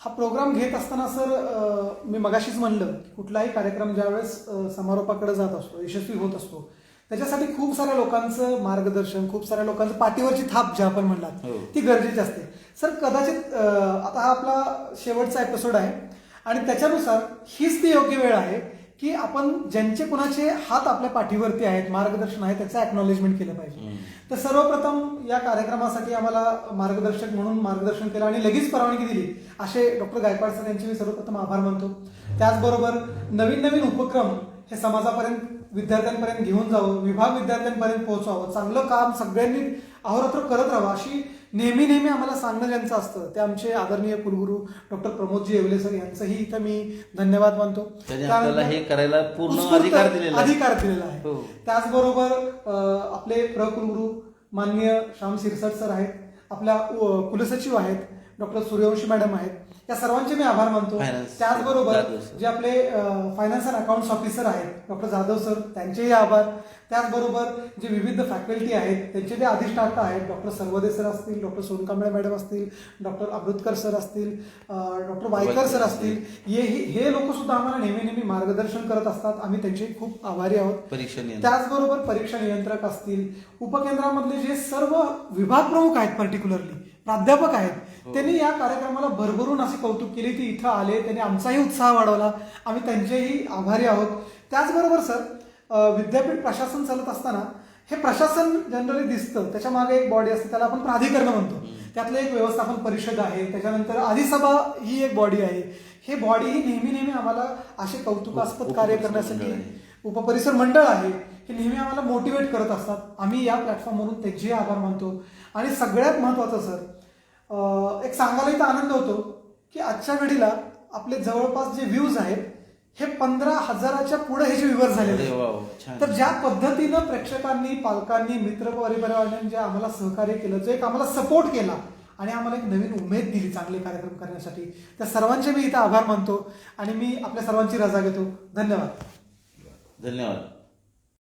हा प्रोग्राम घेत असताना सर मी मगाशीच म्हणलं की कुठलाही कार्यक्रम ज्यावेळेस समारोपाकडे जात असतो, यशस्वी होत असतो, त्याच्यासाठी खूप साऱ्या लोकांचं मार्गदर्शन, खूप साऱ्या लोकांचं पाठीवरची थाप जी आपण म्हणलात ती गरजेची असते. सर कदाचित आता हा आपला शेवटचा एपिसोड आहे आणि त्याच्यानुसार हीच ती योग्य वेळ आहे की आपण ज्यांचे कुणाचे हात आपल्या पाठीवरती आहेत, मार्गदर्शन आहे, त्याचं अॅक्नॉलेजमेंट केलं पाहिजे. तर सर्वप्रथम या कार्यक्रमासाठी आम्हाला मार्गदर्शक म्हणून मार्गदर्शन केलं आणि लगेच परवानगी दिली असे डॉक्टर गायकवाड सर यांचे मी सर्वप्रथम आभार मानतो. त्याचबरोबर नवीन नवीन उपक्रम हे समाजापर्यंत, विद्यार्थ्यांपर्यंत घेऊन जावं, विभाग विद्यार्थ्यांपर्यंत पोहोचावं, चांगलं काम सगळ्यांनी अहोरात्र करत राहावं अशी नेहमी आम्हाला सांगणं ज्यांचं असतं ते आमचे आदरणीय कुलगुरू डॉक्टर प्रमोदजी येवले सर यांचंही इथं मी धन्यवाद मानतो. आपल्याला हे करायला पूर्ण अधिकार दिलेला आहे. त्याचबरोबर आपले कुलगुरू माननीय श्याम शिरसाट सर आहेत, आपल्या कुलसचिव आहेत डॉक्टर सूर्यवंशी मॅडम आहेत, या सर्वांचे मी आभार मानतो. त्याचबरोबर जे आपले फायनान्स अँड अकाउंट्स ऑफिसर आहेत डॉक्टर जाधव सर, त्यांचेही आभार. त्याचबरोबर जे विविध फॅकल्टी आहेत त्यांचे जे अधिष्ठाता आहेत, डॉक्टर सर्वदे सर असतील, डॉक्टर सोनकांबळे मॅडम असतील, डॉक्टर अमृतकर सर असतील, डॉक्टर वायकर सर असतील, हे लोक सुद्धा आम्हाला नेहमी मार्गदर्शन करत असतात. आम्ही त्यांचे खूप आभारी आहोत. त्याचबरोबर परीक्षा नियंत्रक असतील, उपकेंद्रामधले जे सर्व विभाग प्रमुख आहेत, पर्टिक्युलरली प्राध्यापक आहेत, त्यांनी या कार्यक्रमाला भरभरून असे कौतुक केले की इथं आले, त्यांनी आमचाही उत्साह वाढवला. आम्ही त्यांचेही आभारी आहोत. त्याचबरोबर सर विद्यापीठ प्रशासन चालत असताना हे प्रशासन जनरली दिसतं, त्याच्या मागे एक बॉडी असते, त्याला आपण प्राधिकरण म्हणतो. त्यातलं एक व्यवस्थापन परिषद आहे, त्याच्यानंतर अधिसभा ही एक बॉडी आहे. हे बॉडी ही नेहमी आम्हाला असे कौतुकास्पद कार्य करण्यासाठी, उपपरिसर मंडळ आहे, हे नेहमी आम्हाला मोटिवेट करत असतात. आम्ही या प्लॅटफॉर्मवरून त्यांचेही आभार मानतो. आणि सगळ्यात महत्वाचं सर एक सांगायला इथं आनंद होतो की आजच्या घडीला आपले जवळपास जे व्ह्यूज आहेत हे 15,000च्या पुढे हे जे व्ह्यूअर झालेले आहेत. तर ज्या पद्धतीनं प्रेक्षकांनी, पालकांनी, मित्रपरिवारांनी जे आम्हाला सहकार्य केलं, जो एक आम्हाला सपोर्ट केला आणि आम्हाला एक नवीन उमेद दिली चांगले कार्यक्रम करण्यासाठी, त्या सर्वांचे मी इथं आभार मानतो आणि मी आपल्या सर्वांची रजा घेतो. धन्यवाद.